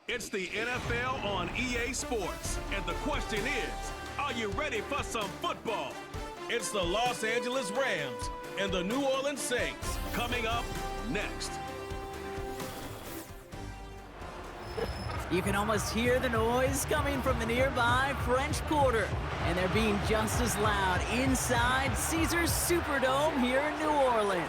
It's the NFL on EA Sports, and the question is, are you ready for some football? It's the Los Angeles Rams and the New Orleans Saints coming up next. You can almost hear the noise coming from the nearby French Quarter, and they're being just as loud inside Caesars Superdome here in New Orleans.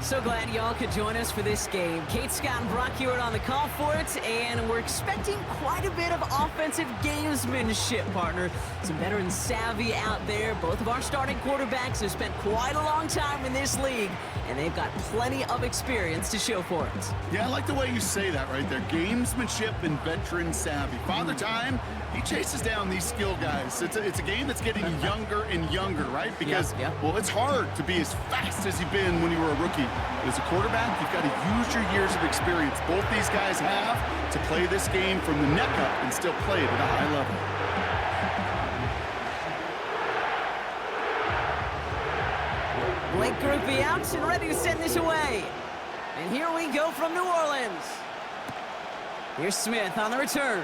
So glad y'all could join us for this game. Kate, Scott, and Brock Hewitt on the call for it, and we're expecting quite a bit of offensive gamesmanship, partner. Some veteran savvy out there. Both of our starting quarterbacks have spent quite a long time in this league, and they've got plenty of experience to show for it. Yeah, I like the way you say that right there. Gamesmanship and veteran savvy. Father Time, he chases down these skill guys. It's a game that's getting younger and younger, right? Because, well, it's hard to be as fast as you've been when you were a rookie. As a quarterback, you've got to use your years of experience. Both these guys have to play this game from the neck up and still play it at a high level. Blake Groupie out and ready to send this away. And here we go from New Orleans. Here's Smith on the return.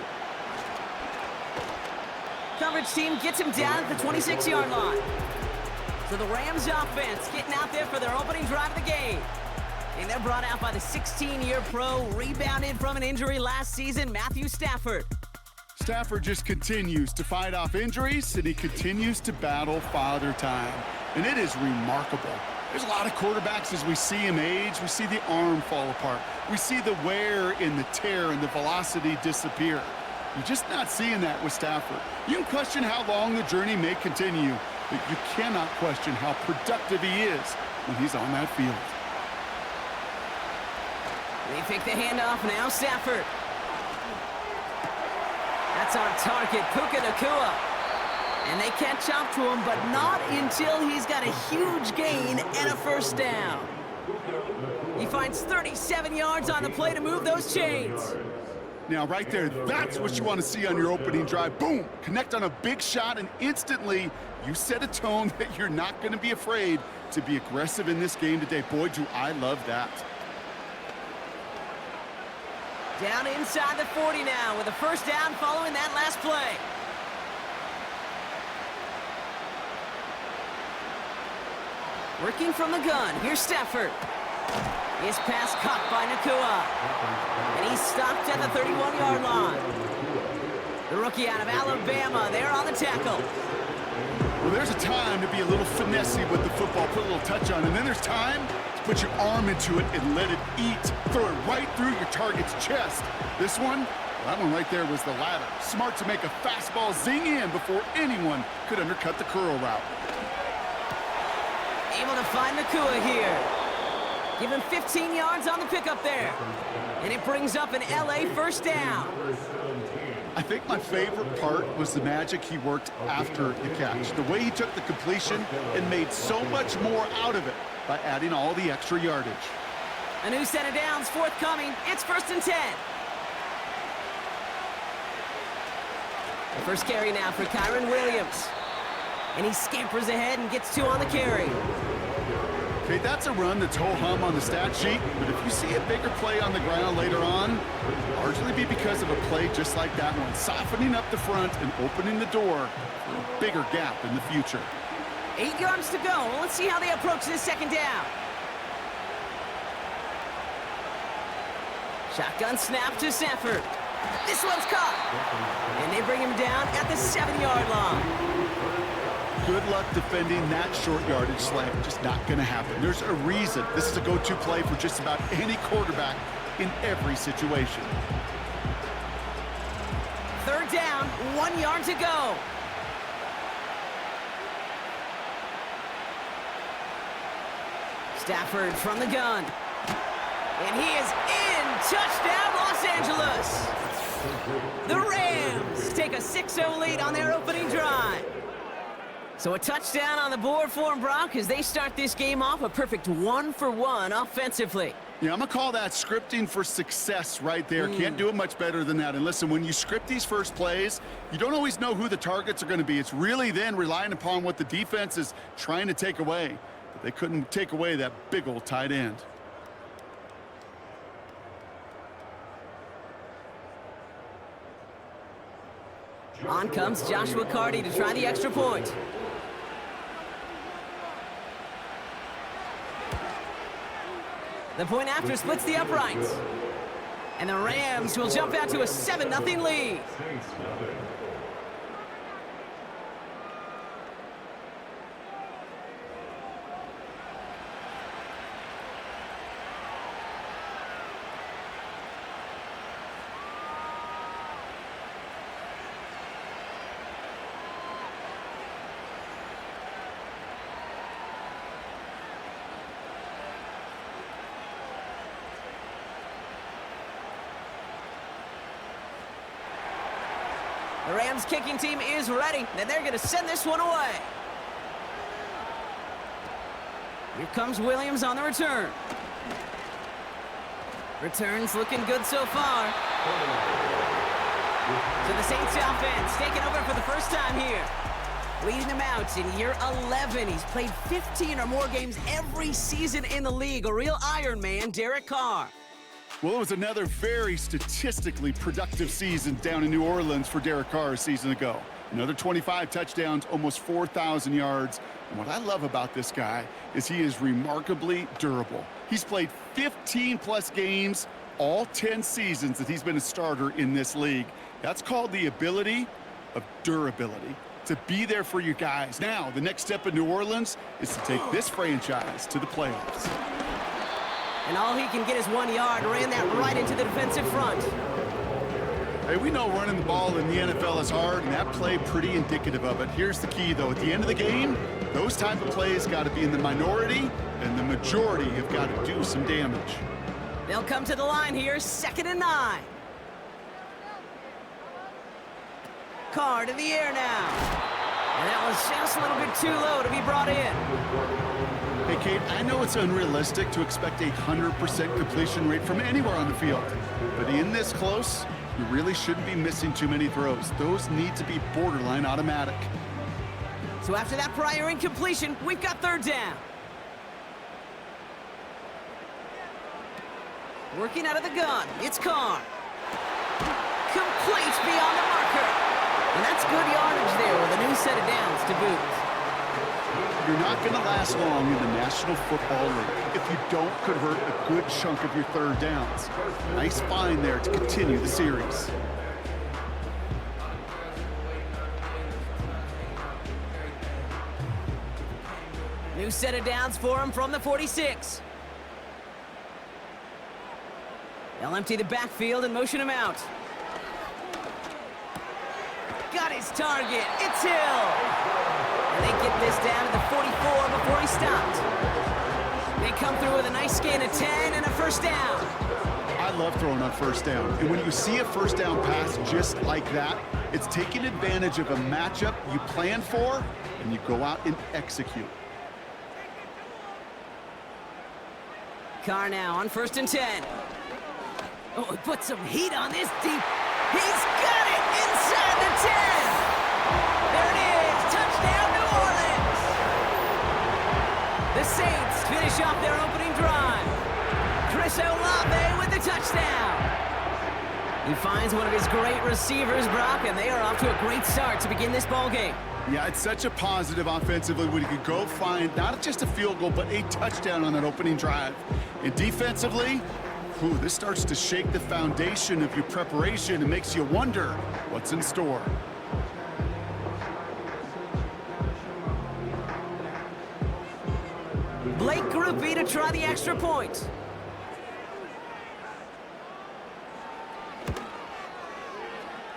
Coverage team gets him down at the 26-yard line. So the Rams offense getting out there for their opening drive of the game. And they're brought out by the 16-year pro, rebounded from an injury last season, Matthew Stafford. Stafford just continues to fight off injuries, and he continues to battle Father Time. And it is remarkable. There's a lot of quarterbacks as we see him age. We see the arm fall apart. We see the wear in the tear and the velocity disappear. You're just not seeing that with Stafford. You can question how long the journey may continue, but you cannot question how productive he is when he's on that field. They pick the handoff now, Stafford. That's on target, Puka Nacua. And they catch up to him, but not until he's got a huge gain and a first down. He finds 37 yards on the play to move those chains. Now, right there, that's what you want to see on your opening drive. Boom! Connect on a big shot, and instantly you set a tone that you're not going to be afraid to be aggressive in this game today. Boy, do I love that. Down inside the 40 now with a first down following that last play. Working from the gun, here's Stafford. His pass caught by Nacua. And he's stopped at the 31-yard line. The rookie out of Alabama, there on the tackle. Well, there's a time to be a little finessey with the football, put a little touch on, and then there's time to put your arm into it and let it eat. Throw it right through your target's chest. This one, well, that one right there was the latter. Smart to make a fastball zing in before anyone could undercut the curl route. Able to find Nacua here. Give him 15 yards on the pickup there. And it brings up an LA first down. I think my favorite part was the magic he worked after the catch. The way he took the completion and made so much more out of it by adding all the extra yardage. A new set of downs forthcoming. It's 1st and 10. The first carry now for Kyron Williams. And he scampers ahead and gets 2 on the carry. Okay, that's a run that's ho-hum on the stat sheet, but if you see a bigger play on the ground later on, it'll largely be because of a play just like that one, softening up the front and opening the door for a bigger gap in the future. 8 yards to go. Let's see how they approach this second down. Shotgun snap to Stafford. This one's caught. And they bring him down at the 7-yard line. Good luck defending that short yardage slant. Just not going to happen. There's a reason this is a go-to play for just about any quarterback in every situation. 3rd down, 1 yard to go. Stafford from the gun. And he is in. Touchdown, Los Angeles. The Rams take a 6-0 lead on their opening drive. So a touchdown on the board for them, Brock, as they start this game off a perfect 1-for-1 offensively. Yeah, I'm going to call that scripting for success right there. Can't do it much better than that. And listen, when you script these first plays, you don't always know who the targets are going to be. It's really then relying upon what the defense is trying to take away. But they couldn't take away that big old tight end. On comes Joshua Carty to try the extra point. The point after splits the uprights. And the Rams will jump out to a 7-0 lead. The Rams kicking team is ready, and they're going to send this one away. Here comes Williams on the return. Returns looking good so far. So the Saints offense taking over for the first time here. Leading them out in year 11. He's played 15 or more games every season in the league. A real Iron Man, Derek Carr. Well, it was another very statistically productive season down in New Orleans for Derek Carr a season ago. Another 25 touchdowns, almost 4,000 yards. And what I love about this guy is he is remarkably durable. He's played 15-plus games, all 10 seasons that he's been a starter in this league. That's called the ability of durability, to be there for you guys. Now, the next step in New Orleans is to take this franchise to the playoffs. And all he can get is 1 yard. Ran that right into the defensive front. Hey, we know running the ball in the NFL is hard, and that play pretty indicative of it. Here's the key, though. At the end of the game, those type of plays got to be in the minority, and the majority have got to do some damage. They'll come to the line here, 2nd and 9. Carr to the air now. And that was just a little bit too low to be brought in. Hey, Kate, I know it's unrealistic to expect a 100% completion rate from anywhere on the field, but in this close, you really shouldn't be missing too many throws. Those need to be borderline automatic. So after that prior incompletion, we've got 3rd down. Working out of the gun, it's Carr. Complete beyond the marker. And that's good yardage there with a new set of downs to boot. You're not going to last long in the National Football League if you don't convert a good chunk of your 3rd downs. Nice find there to continue the series. New set of downs for him from the 46. They'll empty the backfield and motion him out. Got his target. It's Hill. And they get this down to the 44 before he stopped. They come through with a nice gain of 10 and a 1st down. I love throwing on 1st down. And when you see a 1st down pass just like that, it's taking advantage of a matchup you plan for, and you go out and execute. Carr now on 1st and 10. Oh, he put some heat on this deep. He's got it inside the 10. There it is. Touchdown, New Orleans. The Saints finish off their opening drive. Chris Olave with the touchdown. He finds one of his great receivers, Brock, and they are off to a great start to begin this ball game. Yeah, it's such a positive offensively when you can go find not just a field goal, but a touchdown on that opening drive. And defensively, this starts to shake the foundation of your preparation and makes you wonder what's in store. Blake Groupie to try the extra point.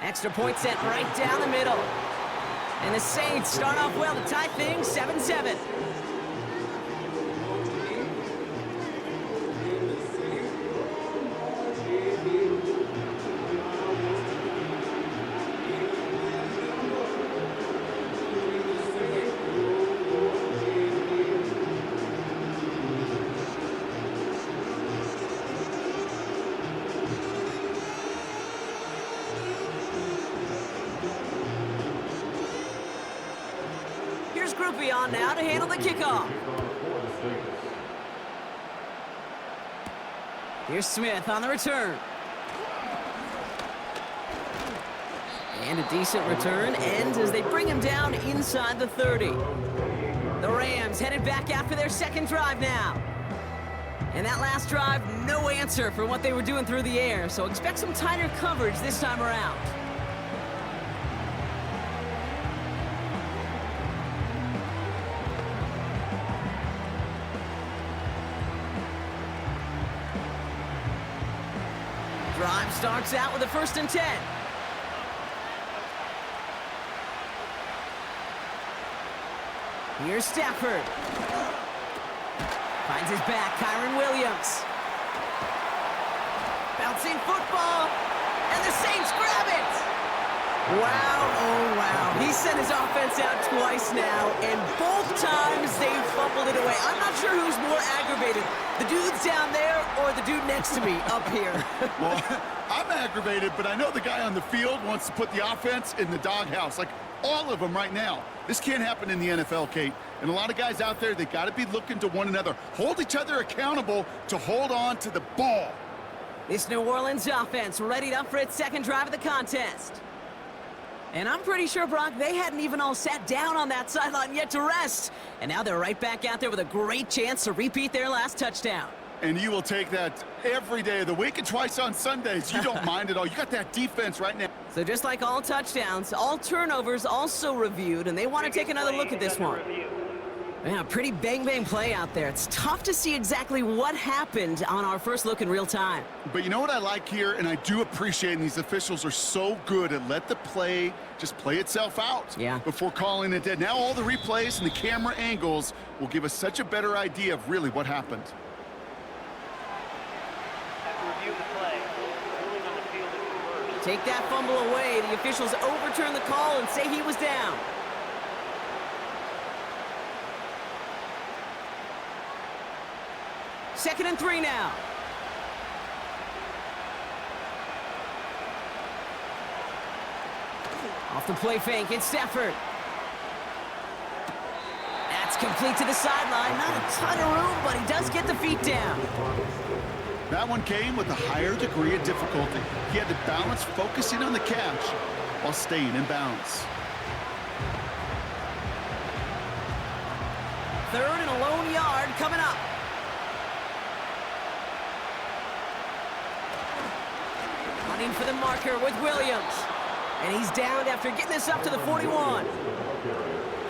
Extra point sent right down the middle. And the Saints start off well to tie things 7-7. Groupie on now to handle the kickoff. Here's Smith on the return. And a decent return ends as they bring him down inside the 30. The Rams headed back after their second drive now. And that last drive, no answer for what they were doing through the air, so expect some tighter coverage this time around. Drive starts out with a 1st and 10. Here's Stafford. Finds his back, Kyron Williams. Bouncing football, and the Saints grab it! Wow, oh wow. He sent his offense out twice now, and both times they fumbled it away. I'm not sure who's more aggravated, the dudes down there or the dude next to me up here. Well, I'm aggravated, but I know the guy on the field wants to put the offense in the doghouse, like all of them right now. This can't happen in the NFL, Kate. And a lot of guys out there, they got to be looking to one another. Hold each other accountable to hold on to the ball. This New Orleans offense readied up for its second drive of the contest. And I'm pretty sure, Brock, they hadn't even all sat down on that sideline yet to rest. And now they're right back out there with a great chance to repeat their last touchdown. And you will take that every day of the week and twice on Sundays. You don't mind at all. You got that defense right now. So just like all touchdowns, all turnovers also reviewed, and they want to take another look at this one. Yeah, pretty bang-bang play out there. It's tough to see exactly what happened on our first look in real time. But you know what I like here, and I do appreciate, and these officials are so good at let the play just play itself out before calling it dead. Now all the replays and the camera angles will give us such a better idea of really what happened. Take that fumble away. The officials overturn the call and say he was down. Second and 3 now. Off the play fake, it's Stafford. That's complete to the sideline. Not a ton of room, but he does get the feet down. That one came with a higher degree of difficulty. He had to balance focusing on the catch while staying in bounds. Third and a lone yard coming up. Running for the marker with Williams. And he's down after getting this up to the 41.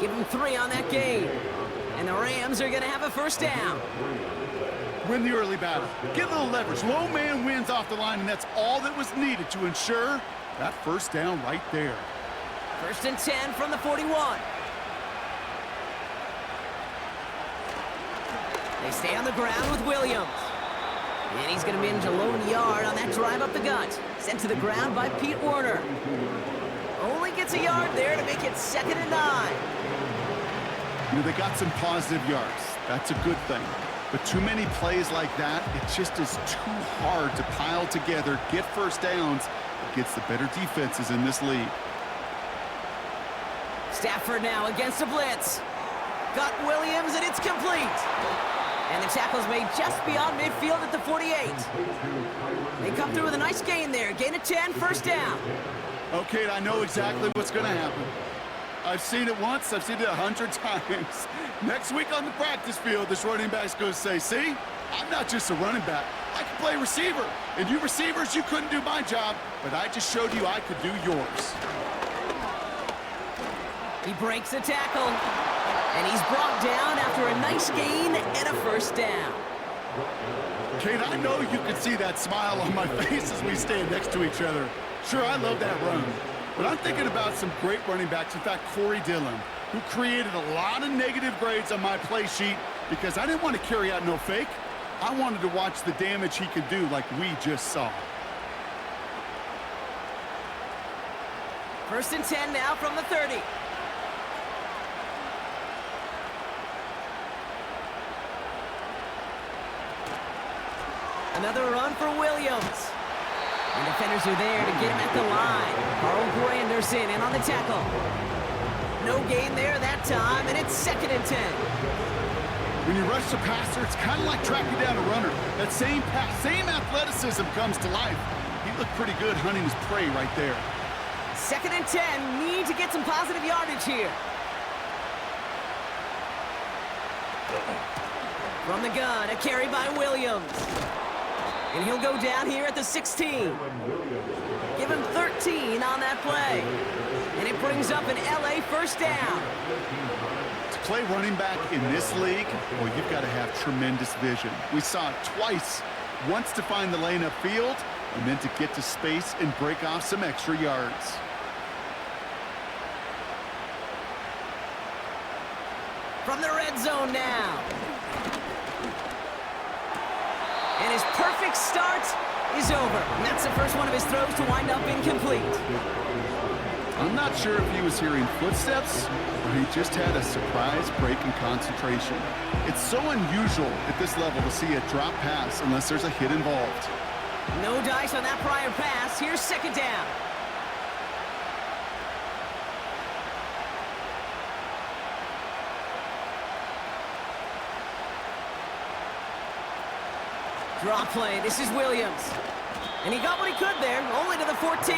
Give him 3 on that game. And the Rams are going to have a first down. Win the early battle. Get a little leverage. Low man wins off the line, and that's all that was needed to ensure that first down right there. 1st and 10 from the 41. They stay on the ground with Williams. And he's going to manage a lone yard on that drive up the gut. Sent to the ground by Pete Werner. Only gets a yard there to make it 2nd and 9. You know, they got some positive yards. That's a good thing. But too many plays like that, it just is too hard to pile together, get first downs against the better defenses in this league. Stafford now against a blitz. Got Williams, and it's complete. And the tackle's made just beyond midfield at the 48. They come through with a nice gain there. Gain of 10, first down. Okay, I know exactly what's going to happen. I've seen it once, I've seen it 100 times. Next week on the practice field, this running back's going to say, see, I'm not just a running back. I can play receiver. And you receivers, you couldn't do my job, but I just showed you I could do yours. He breaks the tackle, and he's brought down after a nice gain and a first down. Kate, I know you can see that smile on my face as we stand next to each other. Sure, I love that run. But I'm thinking about some great running backs. In fact, Corey Dillon, who created a lot of negative grades on my play sheet because I didn't want to carry out no fake. I wanted to watch the damage he could do like we just saw. 1st and 10 now from the 30. Another run for Williams. And defenders are there to get him at the line. Carl Granderson in on the tackle. No gain there that time, and it's 2nd and 10. When you rush the passer, it's kind of like tracking down a runner. That same pass, same athleticism comes to life. He looked pretty good hunting his prey right there. 2nd and 10. Need to get some positive yardage here. From the gun, a carry by Williams. And he'll go down here at the 16. Give him 13 on that play. And it brings up an LA first down. To play running back in this league, well, you've got to have tremendous vision. We saw it twice. Once to find the lane upfield, and then to get to space and break off some extra yards. From the red zone now. And his perfect start is over. And that's the first one of his throws to wind up incomplete. I'm not sure if he was hearing footsteps or he just had a surprise break in concentration. It's so unusual at this level to see a drop pass unless there's a hit involved. No dice on that prior pass. Here's 2nd down. Draw play. This is Williams. And he got what he could there, only to the 14.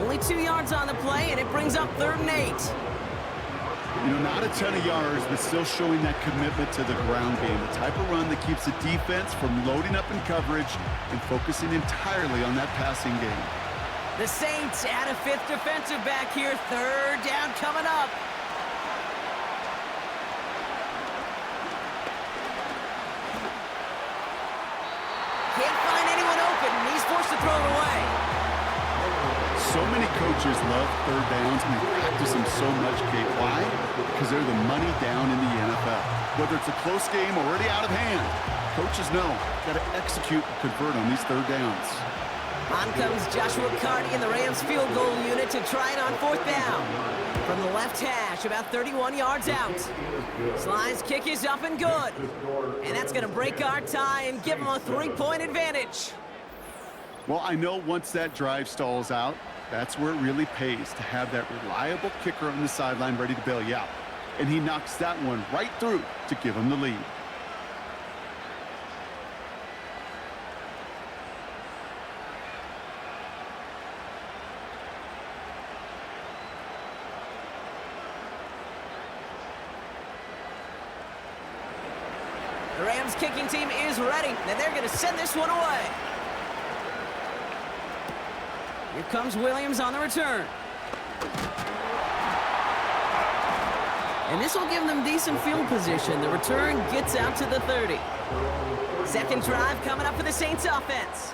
Only 2 yards on the play, and it brings up 3rd and 8. You know, not a ton of yards, but still showing that commitment to the ground game. The type of run that keeps the defense from loading up in coverage and focusing entirely on that passing game. The Saints add a 5th defensive back here. 3rd down coming up. Can't find anyone open, and he's forced to throw it away. So many coaches love 3rd downs, and they practice them so much, Kate. Why? Because they're the money down in the NFL. Whether it's a close game already out of hand, coaches know, got to execute and convert on these 3rd downs. On comes Joshua Carty in the Rams field goal unit to try it on 4th down. From the left hash, about 31 yards out. Sly's kick is up and good. And that's going to break our tie and give him a 3-point advantage. Well, I know once that drive stalls out, that's where it really pays to have that reliable kicker on the sideline ready to bail you out. And he knocks that one right through to give him the lead. The Rams kicking team is ready, and they're going to send this one away. Here comes Williams on the return. And this will give them decent field position. The return gets out to the 30. 2nd drive coming up for the Saints offense.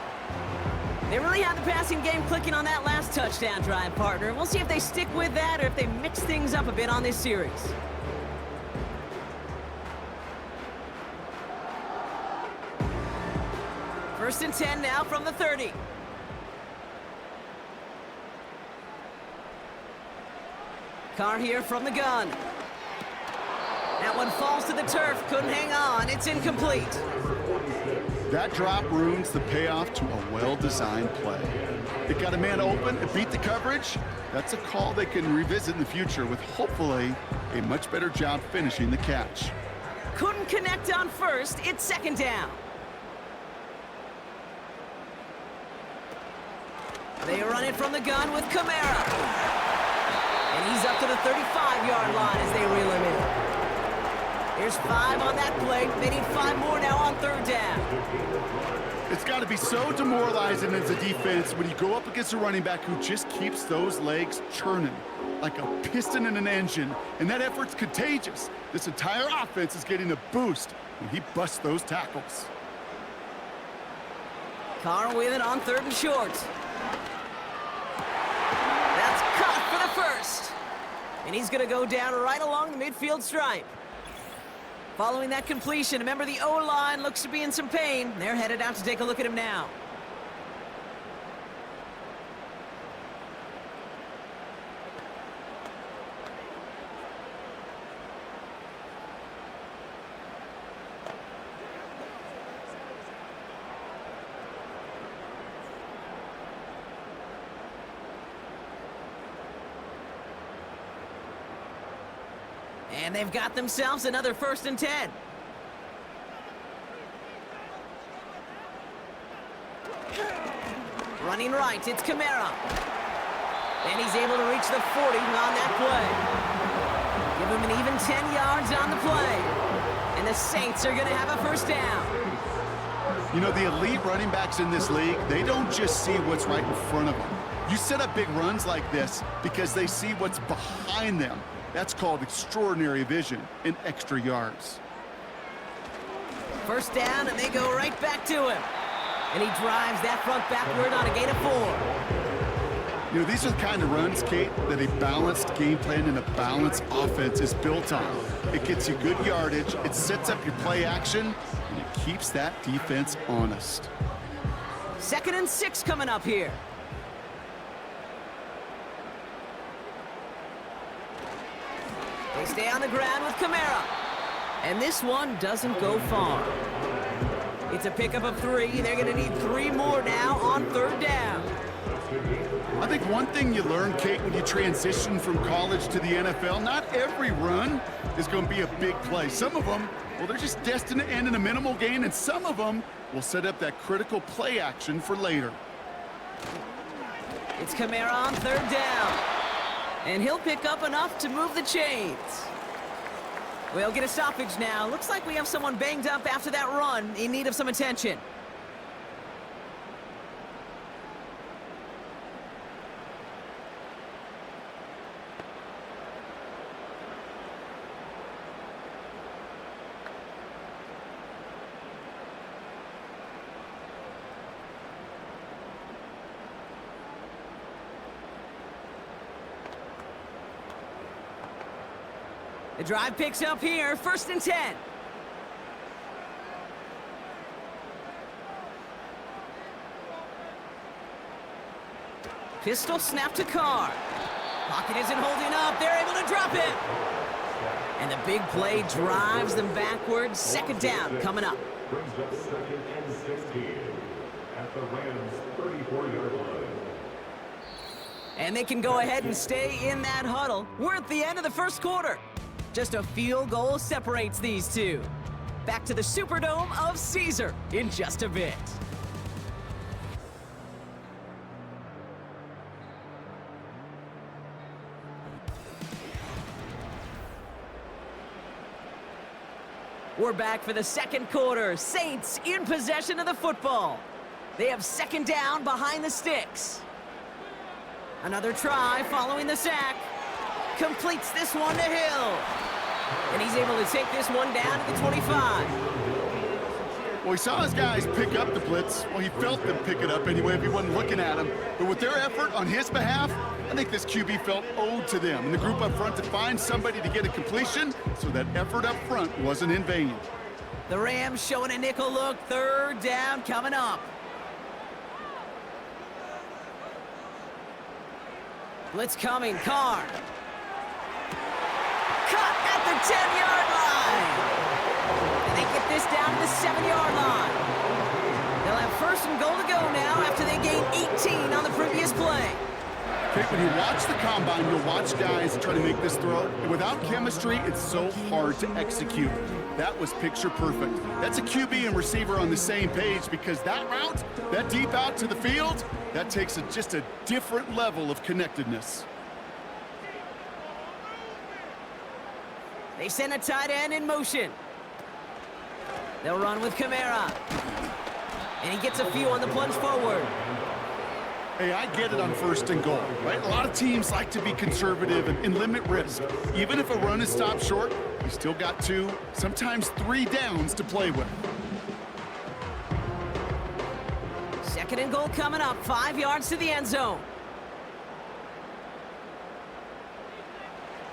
They really had the passing game clicking on that last touchdown drive, partner. We'll see if they stick with that or if they mix things up a bit on this series. First and 10 now from the 30. Carr here from the gun. That one falls to the turf. Couldn't hang on. It's incomplete. That drop ruins the payoff to a well-designed play. It got a man open, it beat the coverage. That's a call they can revisit in the future with hopefully a much better job finishing the catch. Couldn't connect on first. It's 2nd down. They run it from the gun with Kamara. And he's up to the 35-yard line as they reel him in. There's 5 on that play. They need 5 more now on 3rd down. It's got to be so demoralizing as a defense when you go up against a running back who just keeps those legs churning like a piston in an engine, and that effort's contagious. This entire offense is getting a boost when he busts those tackles. Carr with it on 3rd and short. That's caught for the first. And he's going to go down right along the midfield stripe. Following that completion, remember the O-line looks to be in some pain. They're headed out to take a look at him now. And they've got themselves another 1st and 10. Running right, it's Kamara. And he's able to reach the 40 on that play. Give him an even 10 yards on the play. And the Saints are going to have a first down. You know, the elite running backs in this league, they don't just see what's right in front of them. You set up big runs like this because they see what's behind them. That's called extraordinary vision and extra yards. First down, and they go right back to him. And he drives that front backward on a gain of 4. You know, these are the kind of runs, Kate, that a balanced game plan and a balanced offense is built on. It gets you good yardage, it sets up your play action, and it keeps that defense honest. 2nd and 6 coming up here. They stay on the ground with Kamara. And this one doesn't go far. It's a pickup of 3. They're going to need 3 more now on 3rd down. I think one thing you learn, Kate, when you transition from college to the NFL, not every run is going to be a big play. Some of them, well, they're just destined to end in a minimal gain, and some of them will set up that critical play action for later. It's Kamara on 3rd down. And he'll pick up enough to move the chains. We'll get a stoppage now. Looks like we have someone banged up after that run in need of some attention. The drive picks up here, 1st and 10. Pistol snap to Carr. Pocket isn't holding up. They're able to drop it. And the big play drives them backwards. 2nd down coming up. Brings up 2nd and 16 at the Rams' 34-yard line. And they can go ahead and stay in that huddle. We're at the end of the 1st quarter. Just a field goal separates these two. Back to the Superdome of Caesar in just a bit. We're back for the 2nd quarter. Saints in possession of the football. They have 2nd down behind the sticks. Another try following the sack. Completes this one to Hill. And he's able to take this one down to the 25. Well, he saw his guys pick up the blitz. Well, he felt them pick it up anyway if he wasn't looking at him. But with their effort on his behalf, I think this QB felt owed to them and the group up front to find somebody to get a completion, so that effort up front wasn't in vain. The Rams showing a nickel look. 3rd down coming up. Blitz coming. Carr. Cut at the 10-yard line. And they get this down to the 7-yard line. They'll have 1st and goal to go now after they gain 18 on the previous play. Okay, when you watch the combine, you'll watch guys try to make this throw. And without chemistry, it's so hard to execute. That was picture perfect. That's a QB and receiver on the same page, because that route, that deep out to the field, that takes just a different level of connectedness. They send a tight end in motion. They'll run with Kamara. And he gets a few on the plunge forward. Hey, I get it on 1st and goal, right? A lot of teams like to be conservative and limit risk. Even if a run is stopped short, you still got 2, sometimes 3 downs to play with. 2nd and goal coming up, 5 yards to the end zone.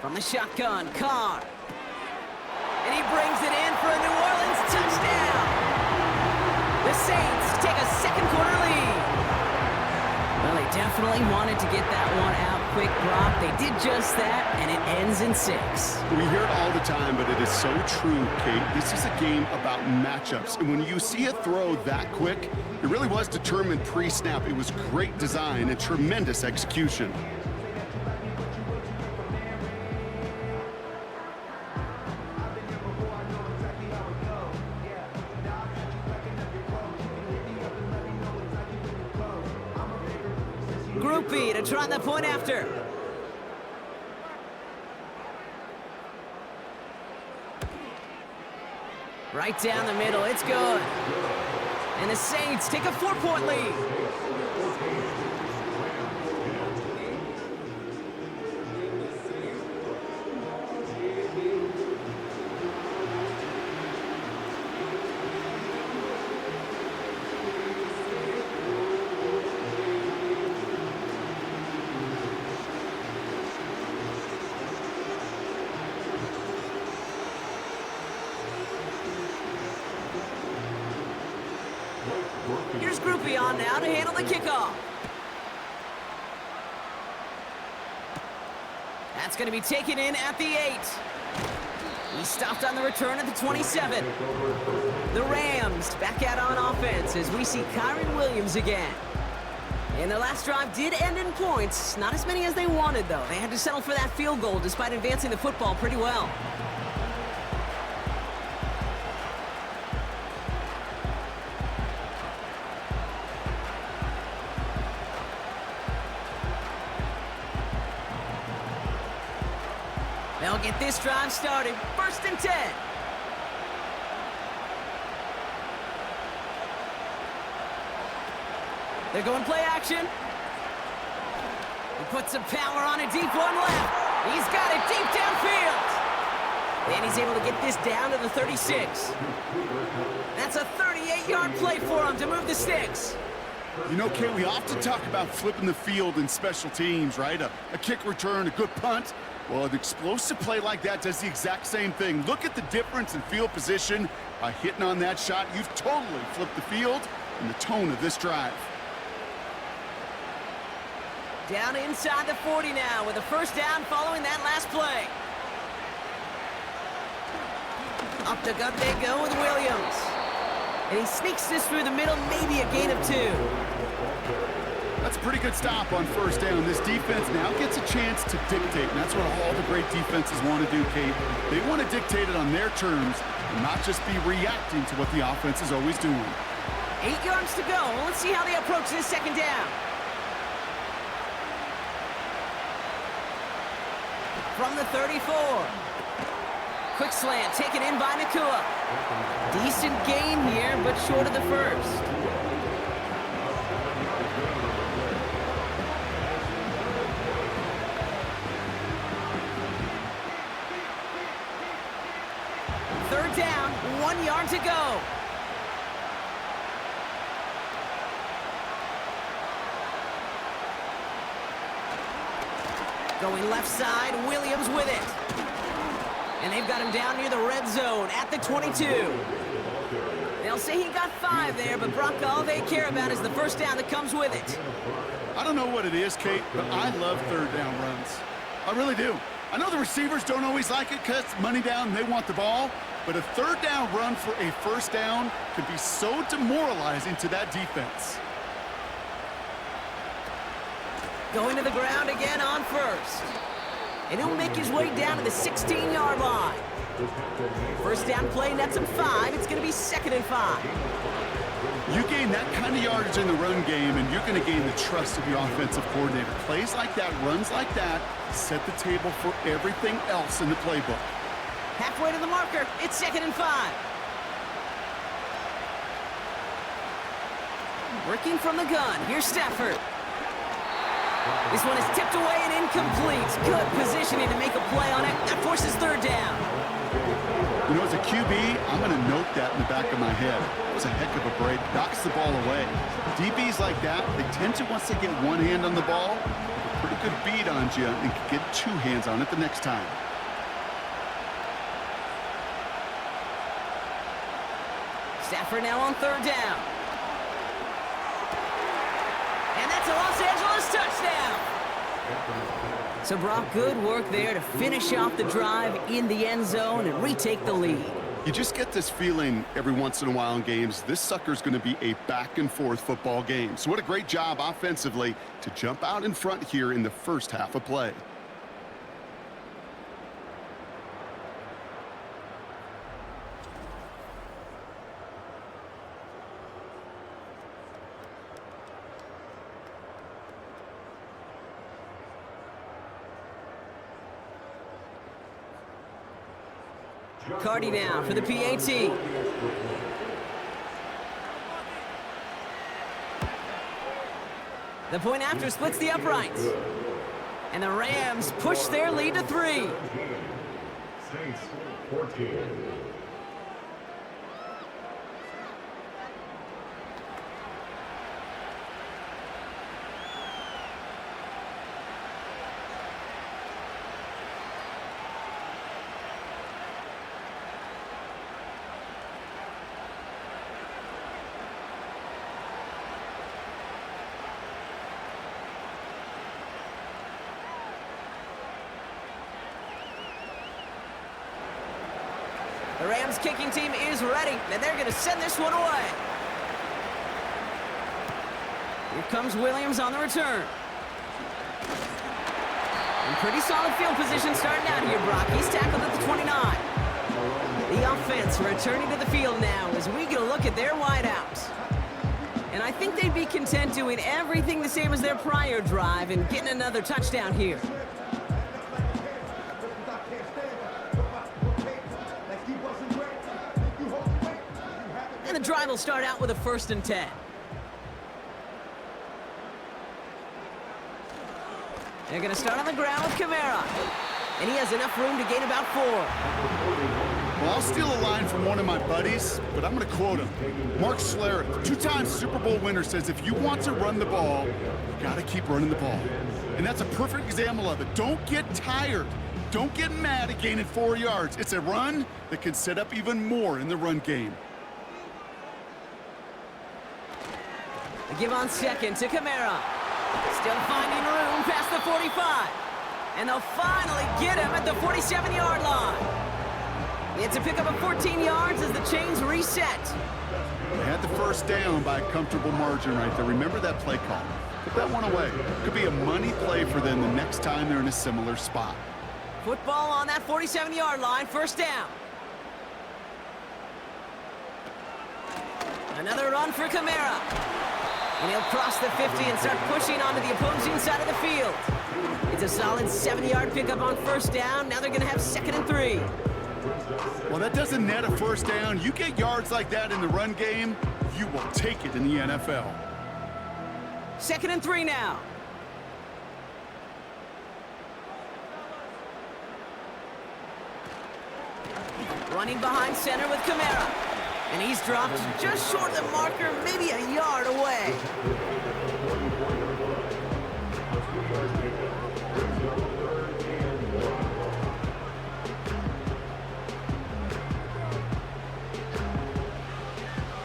From the shotgun, Carr. And he brings it in for a New Orleans touchdown. The Saints take a 2nd quarter lead. Well, they definitely wanted to get that one out quick, Brock. They did just that, and it ends in 6. We hear it all the time, but it is so true, Kate. This is a game about matchups. And when you see a throw that quick, it really was determined pre-snap. It was great design and tremendous execution. groupie to try the point after. Right down the middle, it's good. And the Saints take a 4-point lead. Here's Groupie on now to handle the kickoff. That's going to be taken in at the 8. He stopped on the return at the 27. The Rams back out on offense as we see Kyron Williams again. And their last drive did end in points. Not as many as they wanted, though. They had to settle for that field goal despite advancing the football pretty well. They'll get this drive started. 1st and 10. They're going play action. He puts some power on a deep one left. He's got it deep downfield. And he's able to get this down to the 36. That's a 38-yard play for him to move the sticks. You know, Kate, we often talk about flipping the field in special teams, right? A kick return, a good punt. Well, an explosive play like that does the exact same thing. Look at the difference in field position. By hitting on that shot, you've totally flipped the field and the tone of this drive. Down inside the 40 now with a 1st down following that last play. Up the gut they go with Williams. And he sneaks this through the middle, maybe a gain of 2. That's a pretty good stop on 1st down. This defense now gets a chance to dictate, and that's what all the great defenses want to do, Kate. They want to dictate it on their terms and not just be reacting to what the offense is always doing. 8 yards to go. Let's see how they approach this 2nd down. From the 34. Quick slant taken in by Nakua. Decent gain here, but short of the 1st. Third down, 1 yard to go. Going left side, Williams with it. And they've got him down near the red zone at the 22. They'll say he got 5 there, but Brock, all they care about is the 1st down that comes with it. I don't know what it is, Kate, but I love 3rd down runs. I really do. I know the receivers don't always like it because money down and they want the ball, but a 3rd down run for a 1st down can be so demoralizing to that defense. Going to the ground again on 1st. And he'll make his way down to the 16-yard line. 1st down play, nets him 5. It's going to be 2nd and 5. You gain that kind of yardage in the run game, and you're going to gain the trust of your offensive coordinator. Plays like that, runs like that, set the table for everything else in the playbook. Halfway to the marker, it's 2nd and 5. Working from the gun, here's Stafford. This one is tipped away and incomplete. Good positioning to make a play on it. That forces 3rd down. You know, as a QB, I'm going to note that in the back of my head. It was a heck of a break. Knocks the ball away. DBs like that, they tend to, once they get one hand on the ball, a pretty good beat on you and can get 2 hands on it the next time. Stafford now on 3rd down. And that's a Los Angeles touchdown. So Brock, good work there to finish off the drive in the end zone and retake the lead. You just get this feeling every once in a while in games, this sucker's going to be a back-and-forth football game. So what a great job offensively to jump out in front here in the 1st half of play. Cardi now for the PAT. The point after splits the uprights. And the Rams push their lead to 3. Saints 14. The Rams kicking team is ready, and they're going to send this one away. Here comes Williams on the return. In pretty solid field position starting out here, Brock. He's tackled at the 29. The offense returning to the field now as we get a look at their wideouts. And I think they'd be content doing everything the same as their prior drive and getting another touchdown here. And the drive will start out with a 1st and 10. They're going to start on the ground with Kamara. And he has enough room to gain about 4. Well, I'll steal a line from one of my buddies, but I'm going to quote him. Mark Schlereth, 2-time Super Bowl winner, says if you want to run the ball, you got to keep running the ball. And that's a perfect example of it. Don't get tired. Don't get mad at gaining 4 yards. It's a run that can set up even more in the run game. A give on 2nd to Kamara. Still finding room past the 45. And they'll finally get him at the 47-yard line. It's a pickup of 14 yards as the chains reset. They had the 1st down by a comfortable margin right there. Remember that play call. Put that one away. Could be a money play for them the next time they're in a similar spot. Football on that 47-yard line, 1st down. Another run for Kamara. And he'll cross the 50 and start pushing onto the opposing side of the field. It's a solid 7-yard pickup on 1st down. Now they're going to have 2nd and 3. Well, that doesn't net a 1st down. You get yards like that in the run game, you will take it in the NFL. 2nd and 3 now. Running behind center with Kamara. And he's dropped just short of the marker, maybe a yard away.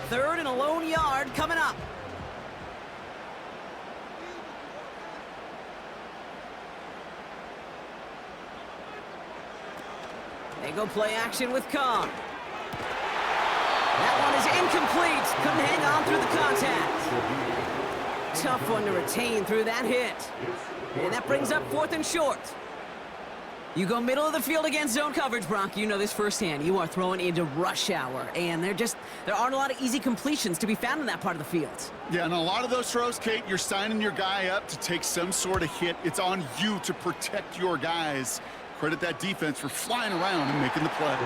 Third and a lone yard coming up. They go play action with Kong. That one is incomplete. Couldn't hang on through the contact. Tough one to retain through that hit. And that brings up 4th and short. You go middle of the field against zone coverage, Brock. You know this firsthand. You are throwing into rush hour, and there aren't a lot of easy completions to be found in that part of the field. Yeah, and a lot of those throws, Kate, you're signing your guy up to take some sort of hit. It's on you to protect your guys. Credit that defense for flying around and making the play.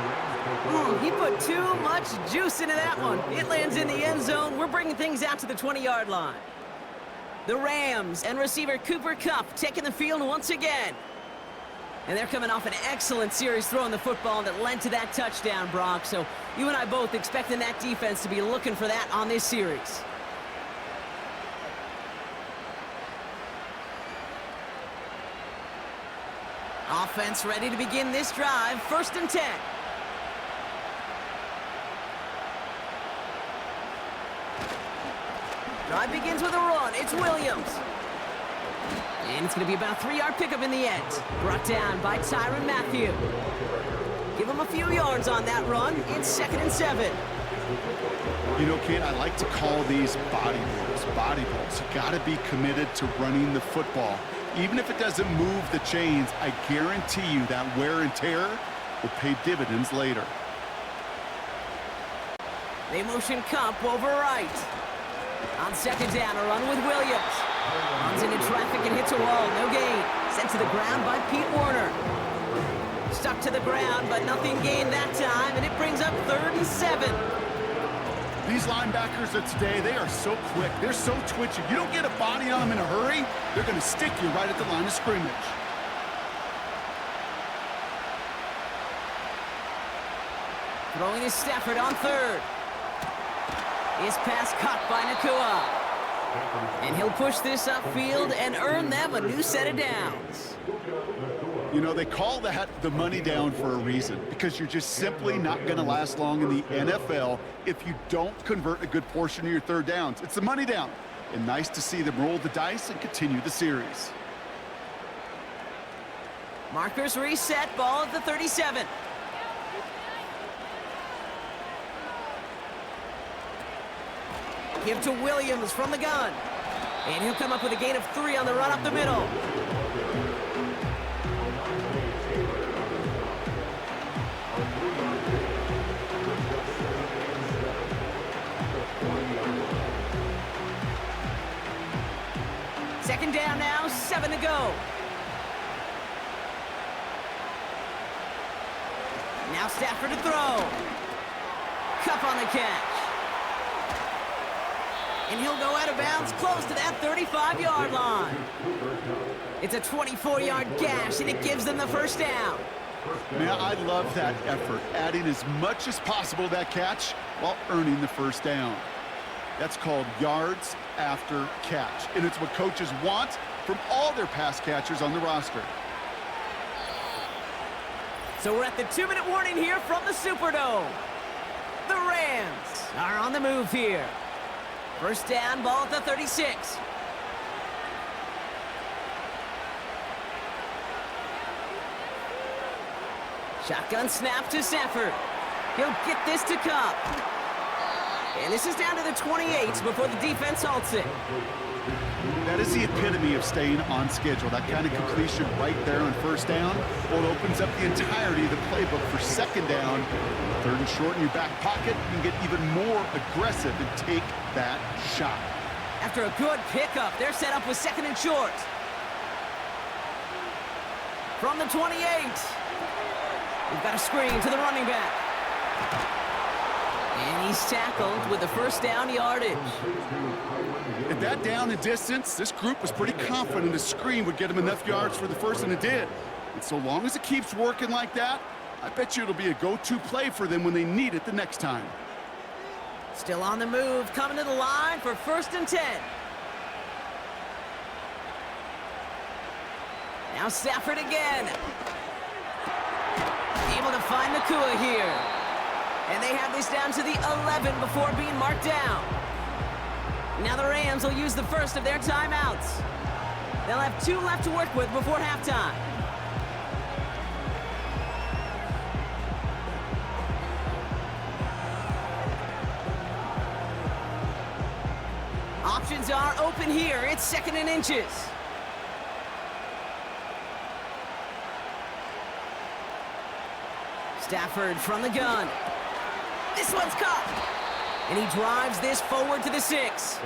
He put too much juice into that one. It lands in the end zone. We're bringing things out to the 20-yard line. The Rams and receiver Cooper Kupp taking the field once again. And they're coming off an excellent series throwing the football that led to that touchdown, Brock. So you and I both expecting that defense to be looking for that on this series. Offense ready to begin this drive. 1st and 10. Drive begins with a run. It's Williams. And it's going to be about a 3-yard pickup in the end. Brought down by Tyrann Mathieu. Give him a few yards on that run. It's 2nd and 7. You know, Kate, I like to call these body blows. Body blows. You got to be committed to running the football. Even if it doesn't move the chains, I guarantee you that wear and tear will pay dividends later. They motion Kupp over right. On 2nd down, a run with Williams. Runs into traffic and hits a wall. No gain. Sent to the ground by Pete Werner. Stuck to the ground, but nothing gained that time, and it brings up 3rd and 7. These linebackers of today, they are so quick. They're so twitchy. You don't get a body on them in a hurry, they're going to stick you right at the line of scrimmage. Throwing is Stafford on 3rd. His pass caught by Nakua. And he'll push this upfield and earn them a new set of downs. You know, they call that the money down for a reason, because you're just simply not going to last long in the NFL if you don't convert a good portion of your 3rd downs. It's the money down. And nice to see them roll the dice and continue the series. Markers reset, ball at the 37. Give to Williams from the gun. And he'll come up with a gain of 3 on the run up the middle. Second down now, 7 to go. Now Stafford to throw. Cup on the catch. And he'll go out of bounds close to that 35-yard line. It's a 24-yard gash, and it gives them the 1st down. Man, I love that effort, adding as much as possible to that catch while earning the 1st down. That's called yards after catch, and it's what coaches want from all their pass catchers on the roster. So we're at the 2-minute warning here from the Superdome. The Rams are on the move here. 1st down, ball at the 36. Shotgun snap to Stafford. He'll get this to Cup. And this is down to the 28s before the defense halts it. That is the epitome of staying on schedule. That kind of completion right there on 1st down. Well, it opens up the entirety of the playbook for 2nd down. 3rd and short in your back pocket. You can get even more aggressive and take that shot. After a good pickup, they're set up with 2nd and short. From the 28. We've got a screen to the running back. And he's tackled with the 1st down yardage. At that down and distance, this group was pretty confident a screen would get him enough yards for the 1st, and it did. And so long as it keeps working like that, I bet you it'll be a go-to play for them when they need it the next time. Still on the move, coming to the line for 1st and 10. Now Stafford again. Able to find Nakua here. And they have this down to the 11 before being marked down. Now the Rams will use the 1st of their timeouts. They'll have 2 left to work with before halftime. Options are open here. It's 2nd and inches. Stafford from the gun. This one's caught. And he drives this forward to the 6.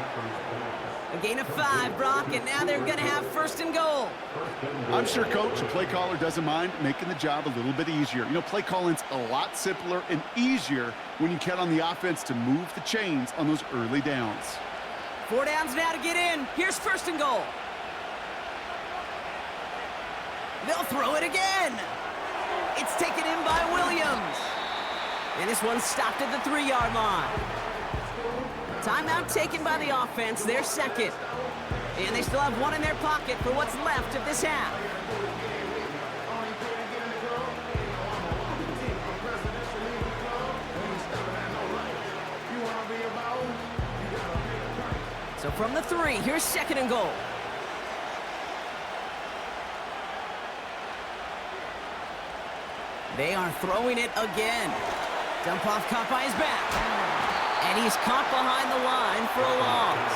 A gain of 5, Brock, and now they're going to have 1st and goal. I'm sure coach, the play caller, doesn't mind making the job a little bit easier. You know, play calling's a lot simpler and easier when you count on the offense to move the chains on those early downs. 4 downs now to get in. Here's 1st and goal. They'll throw it again. It's taken in by Williams. And this one's stopped at the 3-yard line. Timeout taken by the offense, their 2nd. And they still have 1 in their pocket for what's left of this half. So from the 3, here's 2nd and goal. They are throwing it again. Dump off caught by his back. And he's caught behind the line for a loss.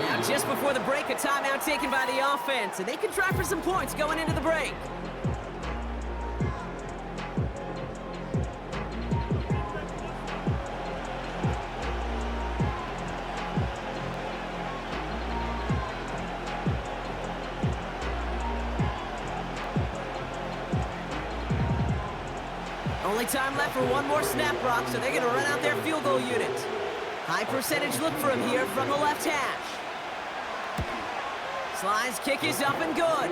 Now just before the break, a timeout taken by the offense. And they can try for some points going into the break. Only time left for one more snap, Brock, so they're going to run out their field goal unit. High percentage look for him here from the left hash. Slide's kick is up and good.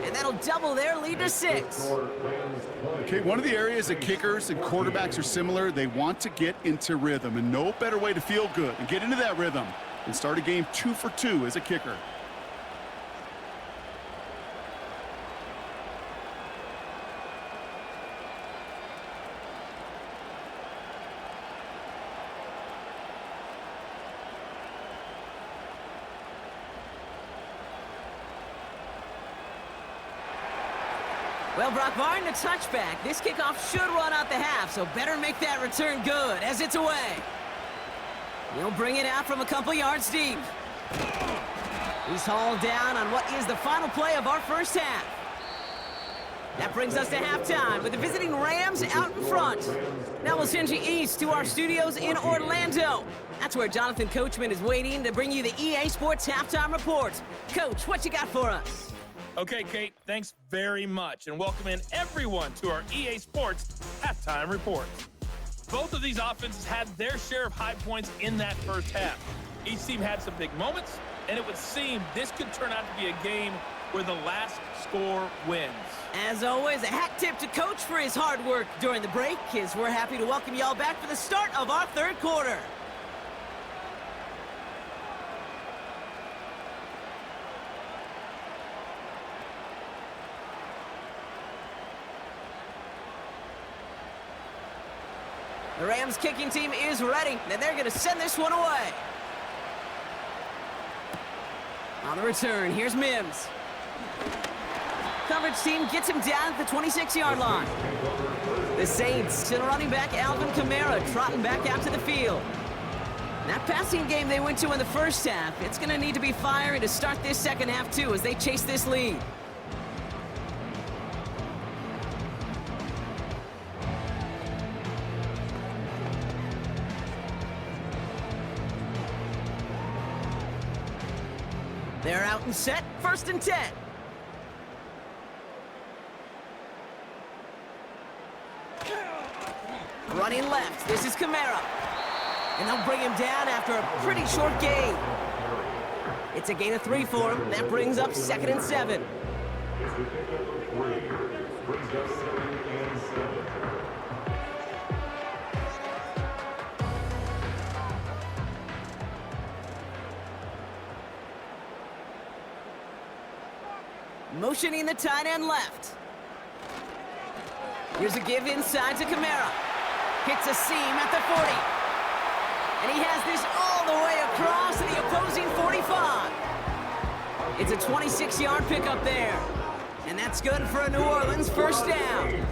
And that'll double their lead to 6. Okay, one of the areas that kickers and quarterbacks are similar, they want to get into rhythm, and no better way to feel good and get into that rhythm than start a game 2 for 2 as a kicker. Well, Brock, barring the touchback, this kickoff should run out the half, so better make that return good as it's away. He'll bring it out from a couple yards deep. He's hauled down on what is the final play of our first half. That brings us to halftime with the visiting Rams out in front. Now we'll send you east to our studios in Orlando. That's where Jonathan Coachman is waiting to bring you the EA Sports Halftime Report. Coach, what you got for us? Okay, Kate, thanks very much, and welcome in everyone to our EA Sports Halftime Report. Both of these offenses had their share of high points in that first half. Each team had some big moments, and it would seem this could turn out to be a game where the last score wins. As always, a hat tip to Coach for his hard work during the break, as we're happy to welcome y'all back for the start of our third quarter. The Rams kicking team is ready, and they're going to send this one away. On the return, here's Mims. Coverage team gets him down at the 26-yard line. The Saints to the running back Alvin Kamara trotting back out to the field. That passing game they went to in the first half, it's going to need to be fiery to start this second half too as they chase this lead. They're out and set, 1st and 10. Running left, this is Kamara. And they'll bring him down after a pretty short gain. It's a gain of 3 for him. That brings up 2nd and 7. It's the pickup of 3. Brings us 2nd and 7. Motioning the tight end left. Here's a give inside to Kamara. Hits a seam at the 40. And he has this all the way across to the opposing 45. It's a 26-yard pickup there. And that's good for a New Orleans first down.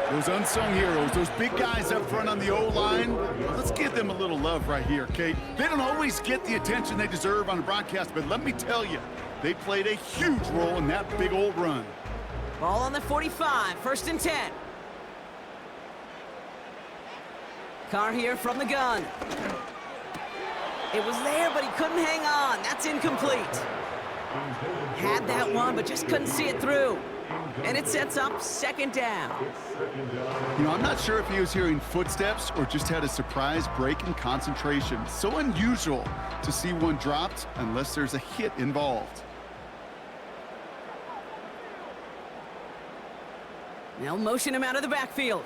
Those unsung heroes, those big guys up front on the O-line, let's give them a little love right here, Kate. They don't always get the attention they deserve on the broadcast, but let me tell you, they played a huge role in that big old run. Ball on the 45, 1st and 10. Carr here from the gun. It was there, but he couldn't hang on. That's incomplete. Had that one, but just couldn't see it through. And it sets up 2nd down. You know, I'm not sure if he was hearing footsteps or just had a surprise break in concentration. So unusual to see one dropped unless there's a hit involved. They'll motion him out of the backfield.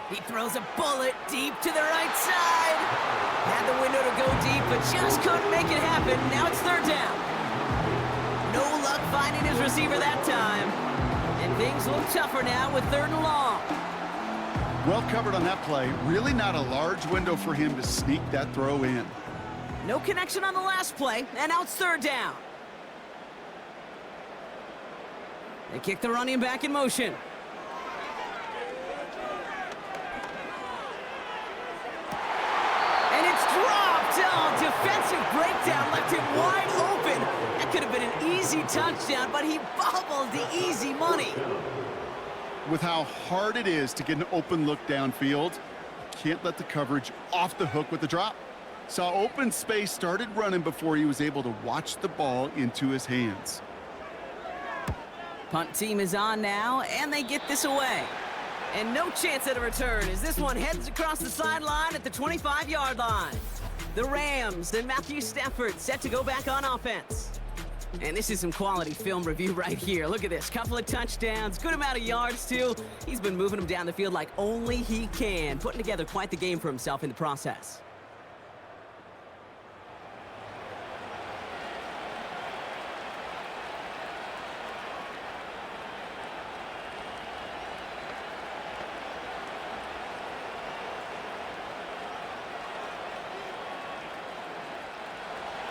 He throws a bullet deep to the right side. Had the window to go deep, but just couldn't make it happen. Now it's 3rd down. No luck finding his receiver that time. And things look tougher now with 3rd and long. Well covered on that play. Really not a large window for him to sneak that throw in. No connection on the last play, and now it's 3rd down. They kick the running back in motion. And it's dropped. Oh, defensive breakdown left him wide open. That could have been an easy touchdown, but he bobbled the easy money. With how hard it is to get an open look downfield, can't let the coverage off the hook with the drop. Saw open space, started running before he was able to watch the ball into his hands. Punt team is on now, and they get this away. And no chance at a return as this one heads across the sideline at the 25-yard line. The Rams and Matthew Stafford set to go back on offense. And this is some quality film review right here. Look at this. Couple of touchdowns, good amount of yards, too. He's been moving them down the field like only he can, putting together quite the game for himself in the process.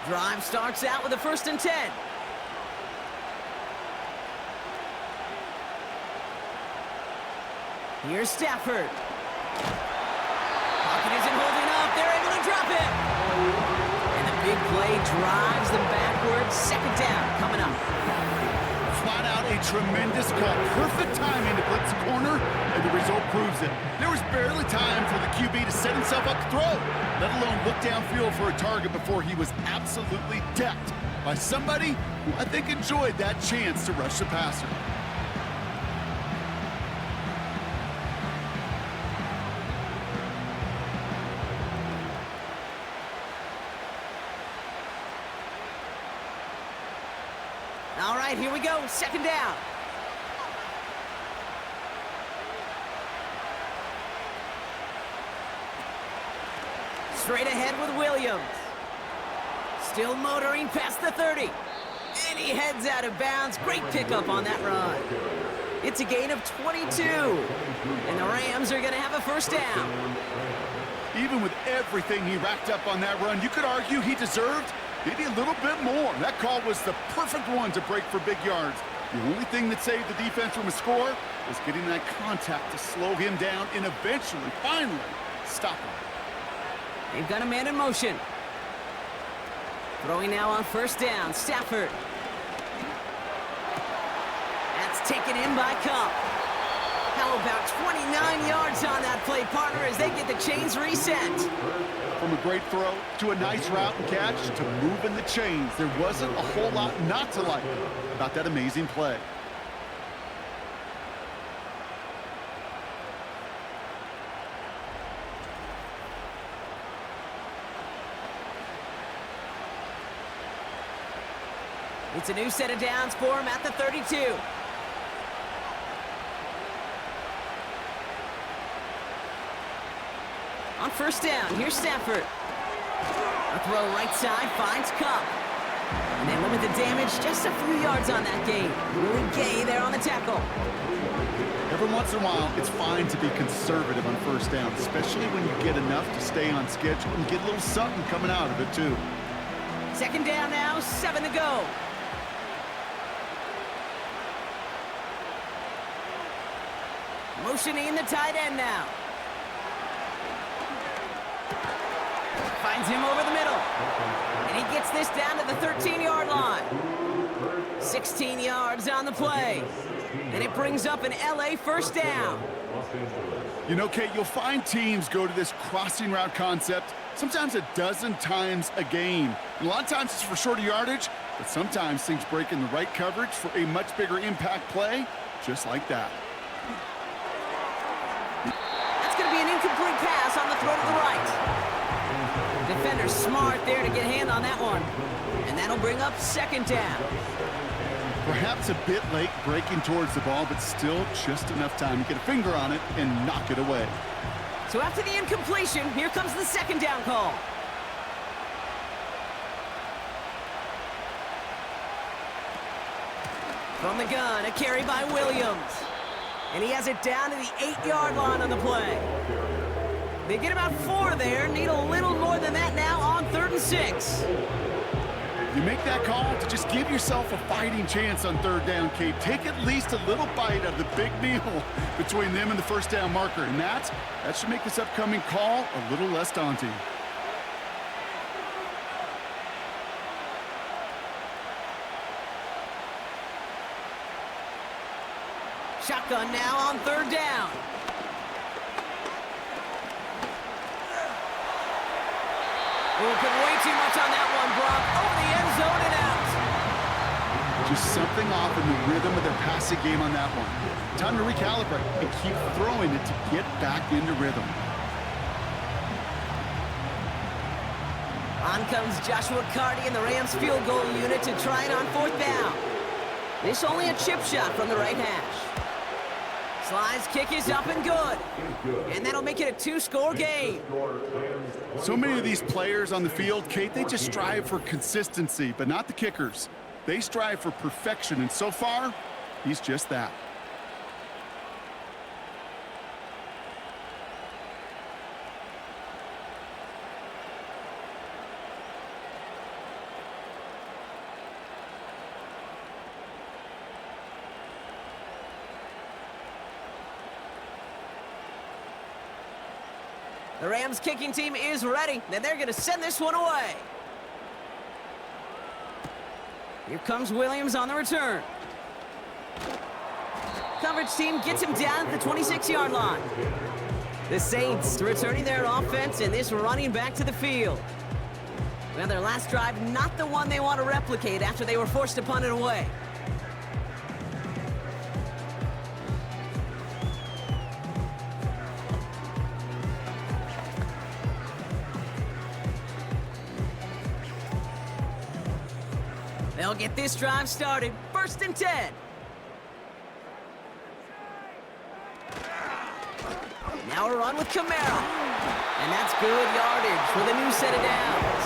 Drive starts out with a 1st and 10. Here's Stafford. Pocket isn't holding up. They're able to drop it. And the big play drives them backwards. 2nd down coming up. Flat out a tremendous call. Perfect timing to blitz the corner, and the result proves it. There was barely time for the QB to set himself up to throw, let alone look downfield for a target before he was absolutely decked by somebody who I think enjoyed that chance to rush the passer. All right, here we go. 2nd down. Straight ahead with Williams. Still motoring past the 30. And he heads out of bounds. Great pickup on that run. It's a gain of 22. And the Rams are going to have a 1st down. Even with everything he racked up on that run, you could argue he deserved maybe a little bit more. That call was the perfect one to break for big yards. The only thing that saved the defense from a score was getting that contact to slow him down and eventually, finally, stop him. They've got a man in motion. Throwing now on 1st down, Stafford. That's taken in by Cup. How about 29 yards on that play, partner, as they get the chains reset. From a great throw to a nice route and catch to moving the chains, there wasn't a whole lot not to like about that amazing play. It's a new set of downs for him at the 32. On 1st down, here's Stafford. A throw right side finds Cup. And they limit the damage just a few yards on that gain. Really gay there on the tackle. Every once in a while, it's fine to be conservative on 1st down, especially when you get enough to stay on schedule and get a little something coming out of it, too. 2nd down now, 7 to go. Motioning the tight end now. Finds him over the middle. And he gets this down to the 13-yard line. 16 yards on the play. And it brings up an LA 1st down. You know, Kate, you'll find teams go to this crossing route concept sometimes a dozen times a game. And a lot of times it's for shorter yardage, but sometimes things break in the right coverage for a much bigger impact play, just like that. That's going to be an incomplete pass on the throw to the right. Defender smart there to get a hand on that one. And that'll bring up 2nd down. Perhaps a bit late breaking towards the ball, but still just enough time to get a finger on it and knock it away. So after the incompletion, here comes the 2nd down call. From the gun, a carry by Williams. And he has it down to the 8-yard line on the play. They get about 4 there, need a little more than that now on 3rd and 6. You make that call to just give yourself a fighting chance on 3rd down, Kate. Take at least a little bite of the big meal between them and the 1st down marker. And that should make this upcoming call a little less daunting. Shotgun now on 3rd down. Oh, put way too much on that one, Brock. Over the end zone and out. Just something off in the rhythm of their passing game on that one. Time to recalibrate and keep throwing it to get back into rhythm. On comes Joshua Carty and the Rams field goal unit to try it on 4th down. This only a chip shot from the right hash. Sly's kick is up and good. And that'll make it a 2-score game. So many of these players on the field, Kate, they just strive for consistency, but not the kickers. They strive for perfection, and so far, he's just that. The Rams kicking team is ready, and they're going to send this one away. Here comes Williams on the return. Coverage team gets him down at the 26-yard line. The Saints returning their offense and this running back to the field. Well, their last drive, not the one they want to replicate after they were forced to punt it away. They'll get this drive started. 1st and 10. Now a run with Kamara. And that's good yardage for the new set of downs.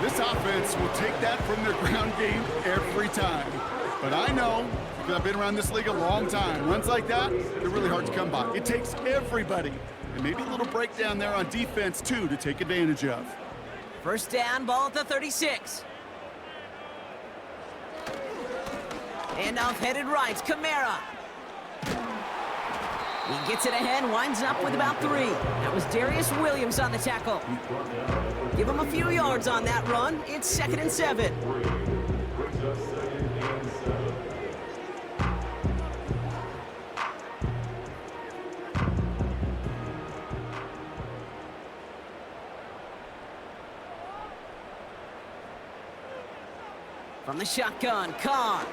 This offense will take that from their ground game every time. But I know, because I've been around this league a long time, runs like that, they're really hard to come by. It takes everybody. And maybe a little breakdown there on defense, too, to take advantage of. 1st down, ball at the 36. And off headed right, Kamara. He gets it ahead, winds up with about 3. That was Darius Williams on the tackle. Give him a few yards on that run. It's 2nd and 7. From the shotgun, Carr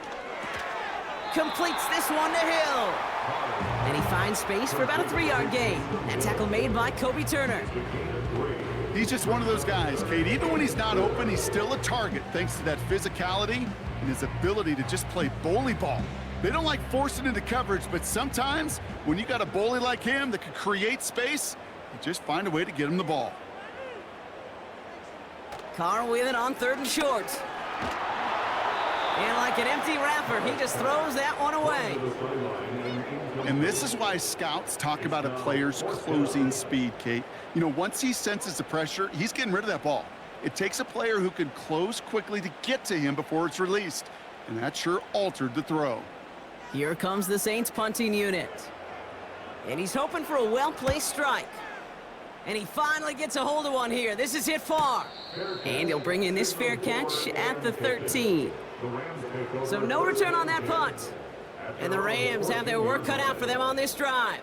completes this one to Hill. And he finds space for about a 3-yard gain. That tackle made by Kobe Turner. He's just one of those guys, Kate. Even when he's not open, he's still a target thanks to that physicality and his ability to just play bully ball. They don't like forcing into coverage, but sometimes when you got a bully like him that can create space, you just find a way to get him the ball. Carr with it on 3rd and short. And like an empty wrapper, he just throws that one away. And this is why scouts talk about a player's closing speed, Kate. You know, once he senses the pressure, he's getting rid of that ball. It takes a player who can close quickly to get to him before it's released. And that sure altered the throw. Here comes the Saints punting unit. And he's hoping for a well-placed strike. And he finally gets a hold of one here. This is hit far. And he'll bring in this fair catch at the 13. So no return on that punt. And the Rams have their work cut out for them on this drive.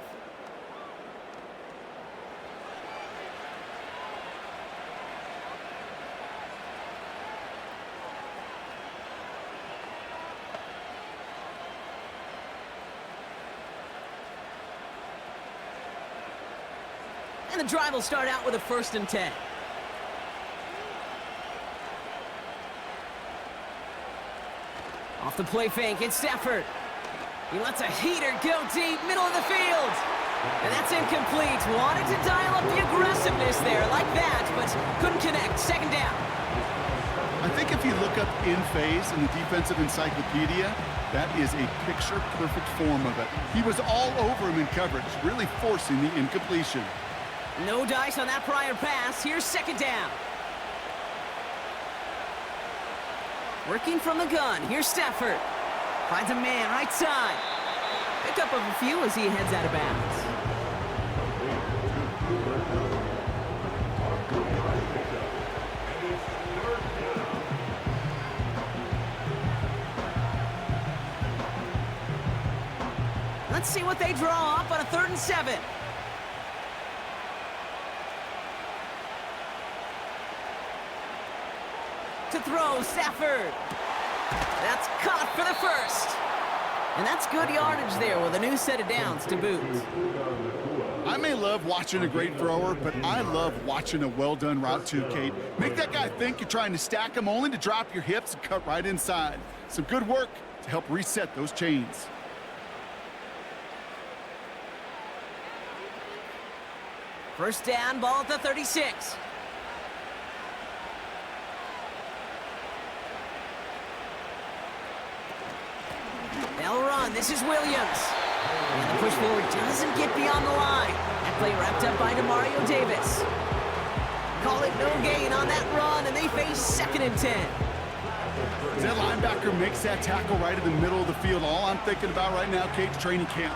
And the drive will start out with a 1st and 10. Off the play fake, it's Stafford. He lets a heater go deep, middle of the field. And that's incomplete. Wanted to dial up the aggressiveness there like that, but couldn't connect. 2nd down. I think if you look up in phase in the defensive encyclopedia, that is a picture-perfect form of it. He was all over him in coverage, really forcing the incompletion. No dice on that prior pass. Here's 2nd down. Working from the gun. Here's Stafford. Finds a man right side. Pick up of a few as he heads out of bounds. Let's see what they draw up on a 3rd and 7. To throw, Stafford. That's caught for the first. And that's good yardage there with a new set of downs to boot. I may love watching a great thrower, but I love watching a well-done route too, Kate. Make that guy think you're trying to stack him only to drop your hips and cut right inside. Some good work to help reset those chains. First down, ball at the 36. They'll run. This is Williams. And the push forward doesn't get beyond the line. That play wrapped up by DeMario Davis. Call it no gain on that run, and they face 2nd and 10. As that linebacker makes that tackle right in the middle of the field, all I'm thinking about right now, Kate, is training camp.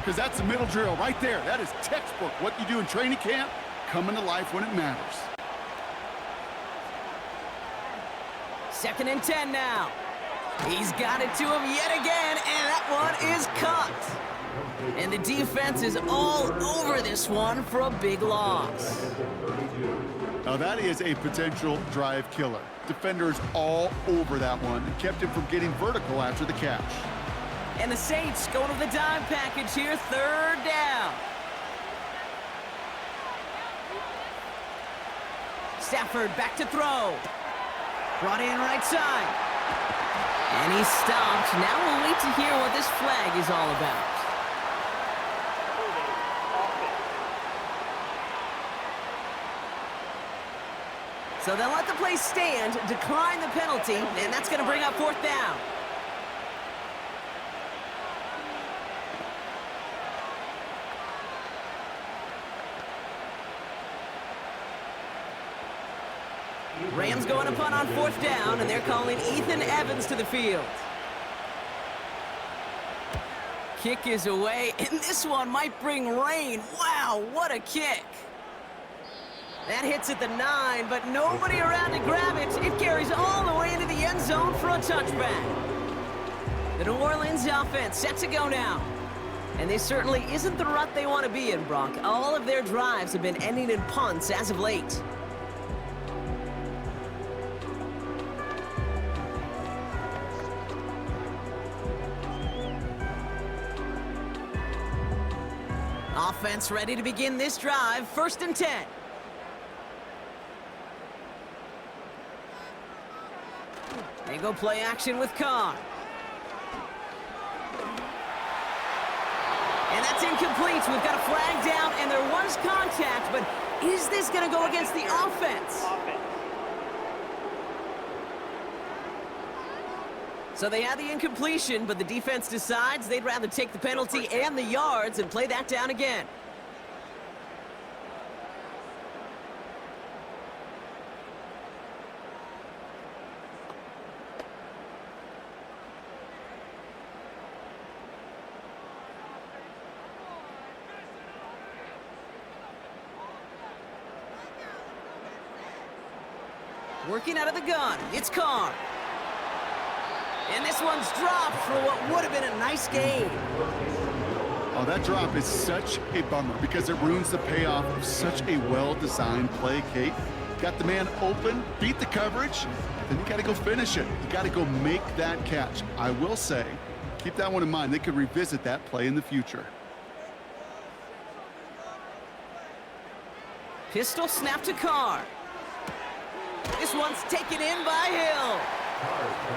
Because that's the middle drill right there. That is textbook. What you do in training camp, coming to life when it matters. 2nd and 10 now. He's got it to him yet again, and that one is caught. And the defense is all over this one for a big loss. Now that is a potential drive killer. Defenders all over that one and kept him from getting vertical after the catch. And the Saints go to the dime package here, 3rd down. Stafford back to throw. Brought in right side. And he's stopped. Now we'll wait to hear what this flag is all about. So they'll let the play stand, decline the penalty, and that's going to bring up 4th down. Rams going to punt on 4th down, and they're calling Ethan Evans to the field. Kick is away, and this one might bring rain. Wow, what a kick. That hits at the 9, but nobody around to grab it. It carries all the way into the end zone for a touchback. The New Orleans offense set to go now. And this certainly isn't the rut they want to be in, Brock. All of their drives have been ending in punts as of late. Offense ready to begin this drive. 1st and 10. They go play action with Carr. And that's incomplete. We've got a flag down, and there was contact, but is this going to go against the offense? So they had the incompletion, but the defense decides they'd rather take the penalty and the yards and play that down again. Working out of the gun, it's Carr. And this one's dropped for what would have been a nice gain. Oh, that drop is such a bummer because it ruins the payoff of such a well-designed play, Kate. Got the man open, beat the coverage, then you got to go finish it. You got to go make that catch. I will say, keep that one in mind. They could revisit that play in the future. Pistol snap to Carr. This one's taken in by Hill.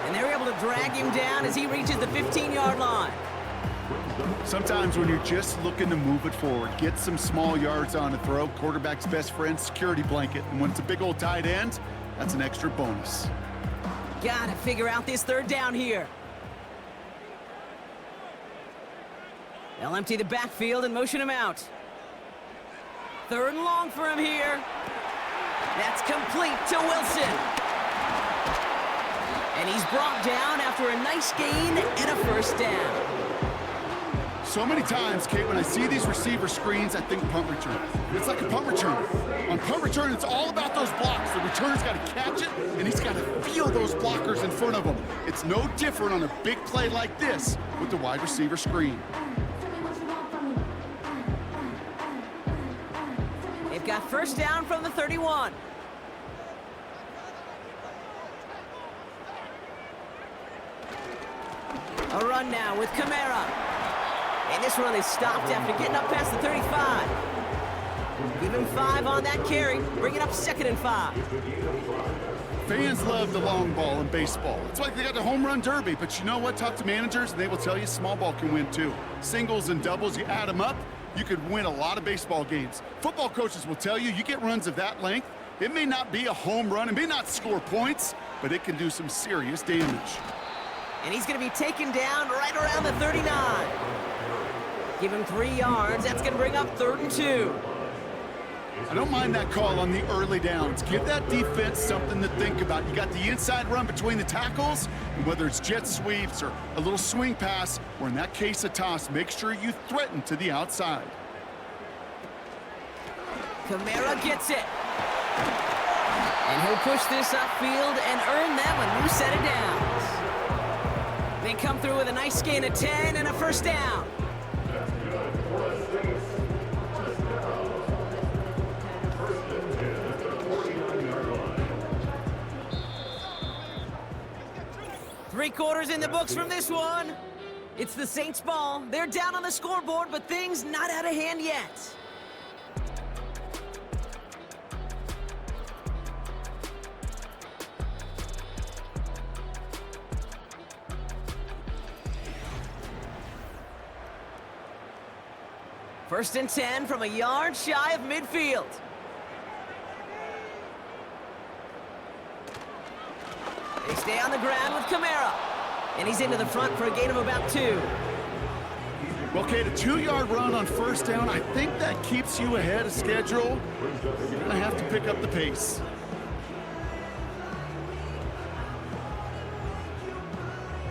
And they're able to drag him down as he reaches the 15-yard line. Sometimes when you're just looking to move it forward, get some small yards on a throw, quarterback's best friend, security blanket. And when it's a big old tight end, that's an extra bonus. Gotta figure out this 3rd down here. They'll empty the backfield and motion him out. 3rd and long for him here. That's complete to Wilson. And he's brought down after a nice gain and a 1st down. So many times, Kate, when I see these receiver screens, I think punt return. It's like a punt return. On punt return, it's all about those blocks. The returner's got to catch it, and he's got to feel those blockers in front of him. It's no different on a big play like this with the wide receiver screen. They've got 1st down from the 31. A run now with Kamara. And this run is stopped after getting up past the 35. Give him 5 on that carry, bring it up 2nd and 5. Fans love the long ball in baseball. It's like they got the home run derby, but you know what? Talk to managers, and they will tell you small ball can win too. Singles and doubles, you add them up, you could win a lot of baseball games. Football coaches will tell you, you get runs of that length, it may not be a home run, it may not score points, but it can do some serious damage. And he's going to be taken down right around the 39. Give him 3 yards. That's going to bring up 3rd and 2. I don't mind that call on the early downs. Give that defense something to think about. You got the inside run between the tackles, and whether it's jet sweeps or a little swing pass, or in that case a toss, make sure you threaten to the outside. Kamara gets it. And he'll push this upfield and earn them a new set of downs. They come through with a nice gain of 10 and a 1st down. That's good for the Saints. 1st and 10 at the 49-yard line. 3 quarters in the books from this one. It's the Saints' ball. They're down on the scoreboard, but things not out of hand yet. First and 10 from a yard shy of midfield. They stay on the ground with Kamara. And he's into the front for a gain of about 2. Well, Kate, a 2-yard run on 1st down, I think that keeps you ahead of schedule. You're going to have to pick up the pace.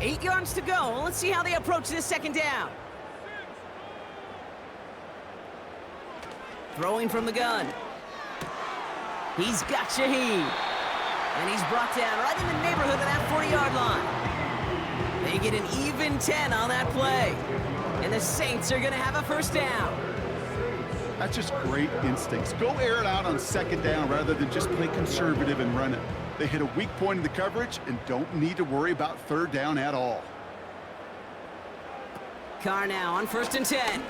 Eight yards to go. Let's see how they approach this 2nd down. Throwing from the gun. He's got Shaheed. And he's brought down right in the neighborhood of that 40-yard line. They get an even 10 on that play. And the Saints are going to have a 1st down. That's just great instincts. Go air it out on 2nd down rather than just play conservative and run it. They hit a weak point in the coverage and don't need to worry about 3rd down at all. Carr now on 1st and 10.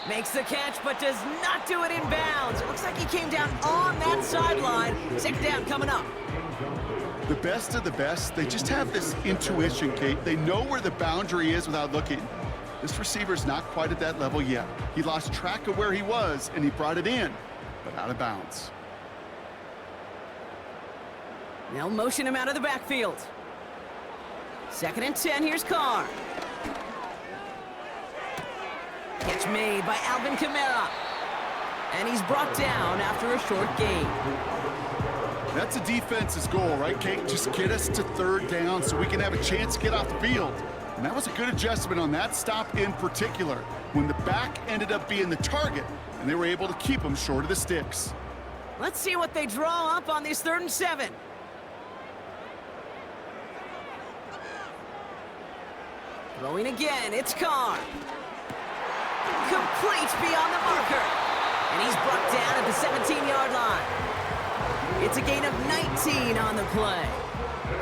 Makes the catch, but does not do it in bounds. It looks like he came down on that sideline. 2nd down coming up. The best of the best, they just have this intuition, Kate. They know where the boundary is without looking. This receiver's not quite at that level yet. He lost track of where he was, and he brought it in, but out of bounds. They'll motion him out of the backfield. 2nd and 10, here's Carr. Catch made by Alvin Kamara. And he's brought down after a short gain. That's a defense's goal, right, Kate? Just get us to 3rd down so we can have a chance to get off the field. And that was a good adjustment on that stop in particular, when the back ended up being the target, and they were able to keep him short of the sticks. Let's see what they draw up on this 3rd and 7. Throwing again, it's Carr. Complete beyond the marker. And he's brought down at the 17-yard line. It's a gain of 19 on the play.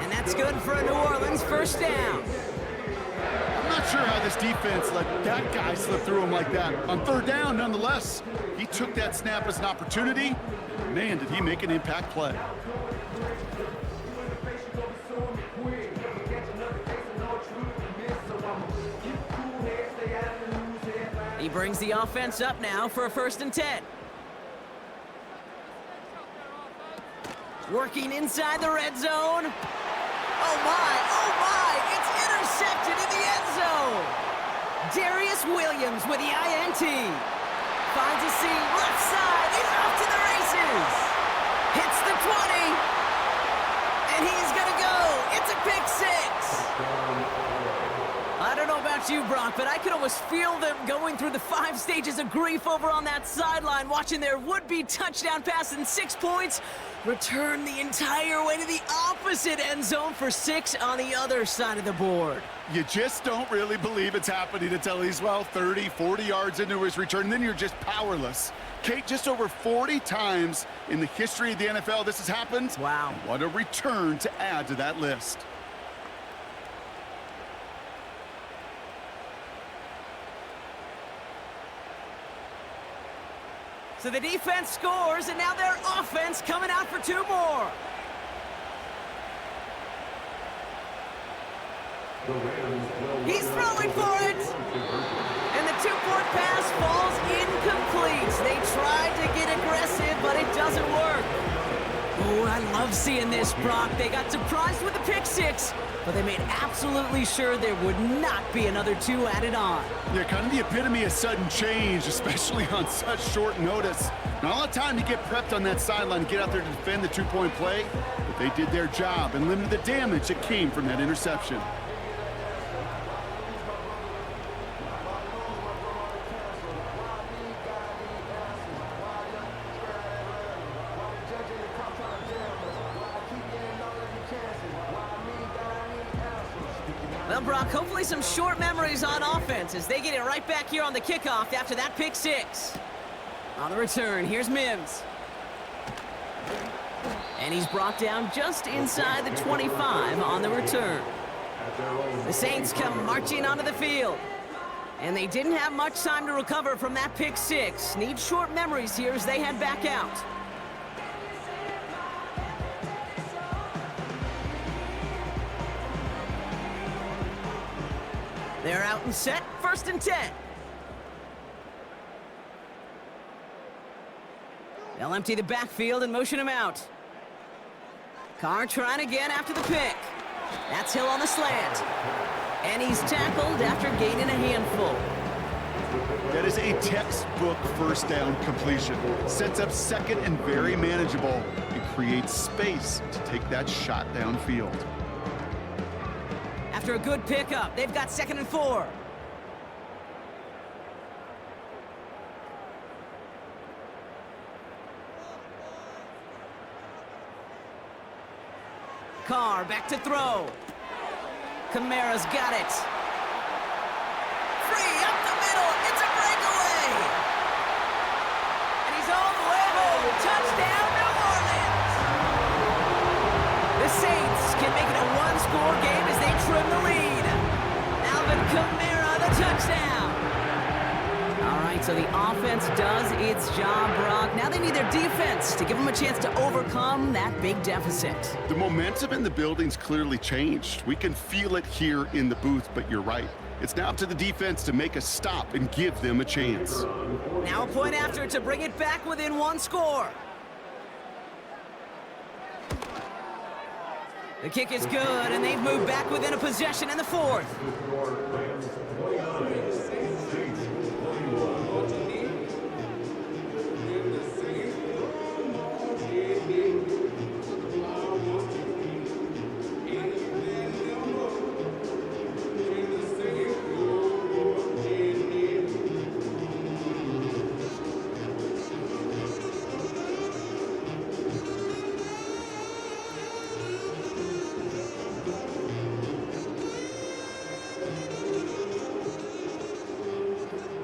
And that's good for a New Orleans 1st down. I'm not sure how this defense let that guy slip through him like that. On 3rd down, nonetheless, he took that snap as an opportunity. Man, did he make an impact play. He brings the offense up now for a 1st and 10. Working inside the red zone. Oh my, it's intercepted in the end zone. Darius Williams with the INT. Finds a seam left side, he's off to the races. Hits the 20, and he's gonna go. It's a pick 6. I don't know about you, Brock, but I could almost feel them going through the 5 stages of grief over on that sideline, watching their would-be touchdown pass in 6 points return the entire way to the opposite end zone for 6 on the other side of the board. You just don't really believe it's happening until he's, well, 30, 40 yards into his return, and then you're just powerless. Kate, just over 40 times in the history of the NFL this has happened. Wow. And what a return to add to that list. So the defense scores, and now their offense coming out for 2 more. He's throwing for it! And the 2-point pass falls incomplete. They tried to get aggressive, but it doesn't work. Oh, I love seeing this, Brock. They got surprised with the pick 6, but they made absolutely sure there would not be another 2 added on. Yeah, kind of the epitome of sudden change, especially on such short notice. Not a lot of time to get prepped on that sideline to get out there to defend the 2-point play, but they did their job and limited the damage that came from that interception. Well, Brock, hopefully some short memories on offense as they get it right back here on the kickoff after that pick 6. On the return, here's Mims. And he's brought down just inside the 25 on the return. The Saints come marching onto the field. And they didn't have much time to recover from that pick 6. Need short memories here as they head back out. They're out and set, 1st and 10. They'll empty the backfield and motion him out. Carr trying again after the pick. That's Hill on the slant. And he's tackled after gaining a handful. That is a textbook first down completion. Sets up second and very manageable. It creates space to take that shot downfield. After a good pickup, they've got 2nd and 4. Carr back to throw. Kamara's got it. Free up the middle. It's a breakaway. And he's all the way home. Touchdown, New Orleans. The Saints can make it a 1-score game as they trim the lead. Alvin Kamara, the touchdown. All right, so the offense does its job, Brock. Now they need their defense to give them a chance to overcome that big deficit. The momentum in the building's clearly changed. We can feel it here in the booth, but you're right. It's now up to the defense to make a stop and give them a chance. Now a point after to bring it back within 1 score. The kick is good, and they've moved back within a possession in the 4th.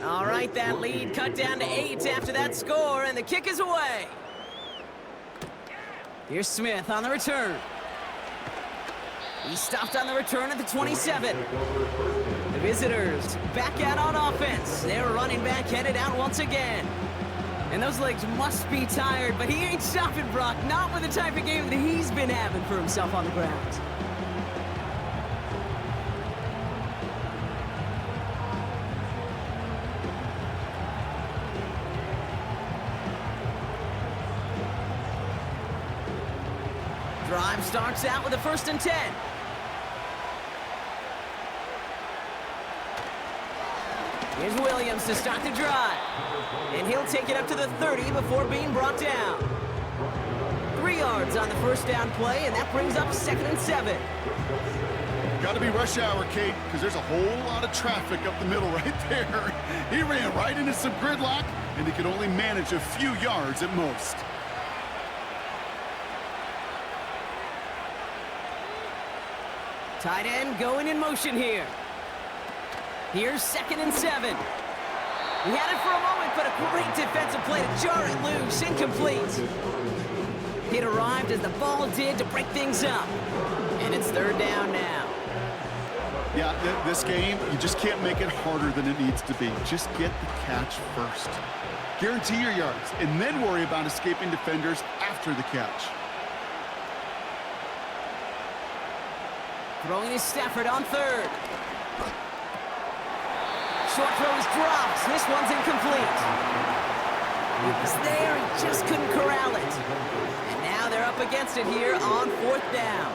All right, that lead cut down to 8 after that score, and the kick is away. Here's Smith on the return. He stopped on the return at the 27. The visitors back out on offense. Their running back headed out once again. And those legs must be tired, but he ain't stopping, Brock. Not with the type of game that he's been having for himself on the ground. Drive starts out with a 1st and 10. Here's Williams to start the drive. And he'll take it up to the 30 before being brought down. 3 yards on the 1st down play, and that brings up 2nd and 7. Got to be rush hour, Kate, because there's a whole lot of traffic up the middle right there. He ran right into some gridlock, and he could only manage a few yards at most. Tight end going in motion here. Here's 2nd and 7. He had it for a moment, but a great defensive play to jar it loose. Incomplete. It arrived as the ball did to break things up. And it's 3rd down now. Yeah, this game, you just can't make it harder than it needs to be. Just get the catch first. Guarantee your yards, and then worry about escaping defenders after the catch. Throwing is Stafford on third. Short throw is dropped. This one's incomplete. He was there, he just couldn't corral it. And now they're up against it here on fourth down.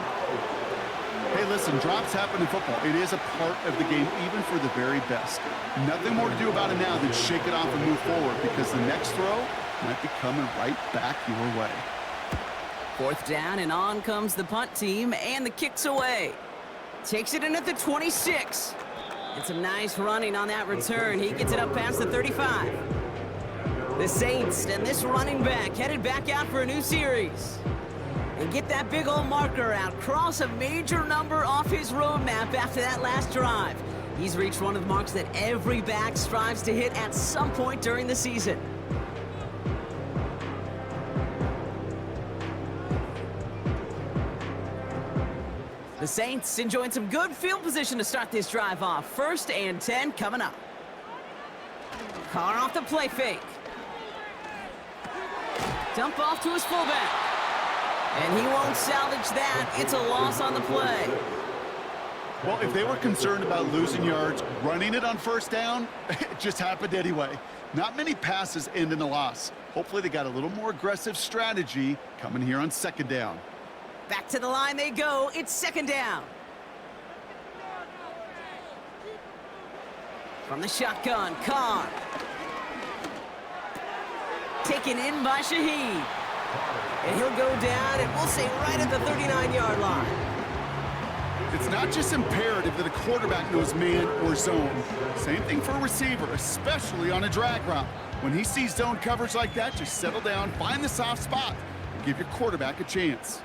Hey, listen, drops happen in football. It is a part of the game, even for the very best. Nothing more to do about it now than shake it off and move forward, because the next throw might be coming right back your way. Fourth down, and on comes the punt team, and the kick's away. Takes it in at the 26. And some nice running on that return. He gets it up past the 35. The Saints and this running back headed back out for a new series. And get that big old marker out. Cross a major number off his roadmap after that last drive. He's reached one of the marks that every back strives to hit at some point during the season. The Saints enjoying some good field position to start this drive off. 1st and 10 coming up. Carr off the play fake. Dump off to his fullback. And he won't salvage that. It's a loss on the play. Well, if they were concerned about losing yards, running it on first down, it just happened anyway. Not many passes end in a loss. Hopefully they got a little more aggressive strategy coming here on second down. Back to the line they go. It's second down. From the shotgun, Carr. Taken in by Shaheed. And he'll go down, and we'll say right at the 39-yard line. It's not just imperative that a quarterback knows man or zone. Same thing for a receiver, especially on a drag route. When he sees zone coverage like that, just settle down, find the soft spot, and give your quarterback a chance.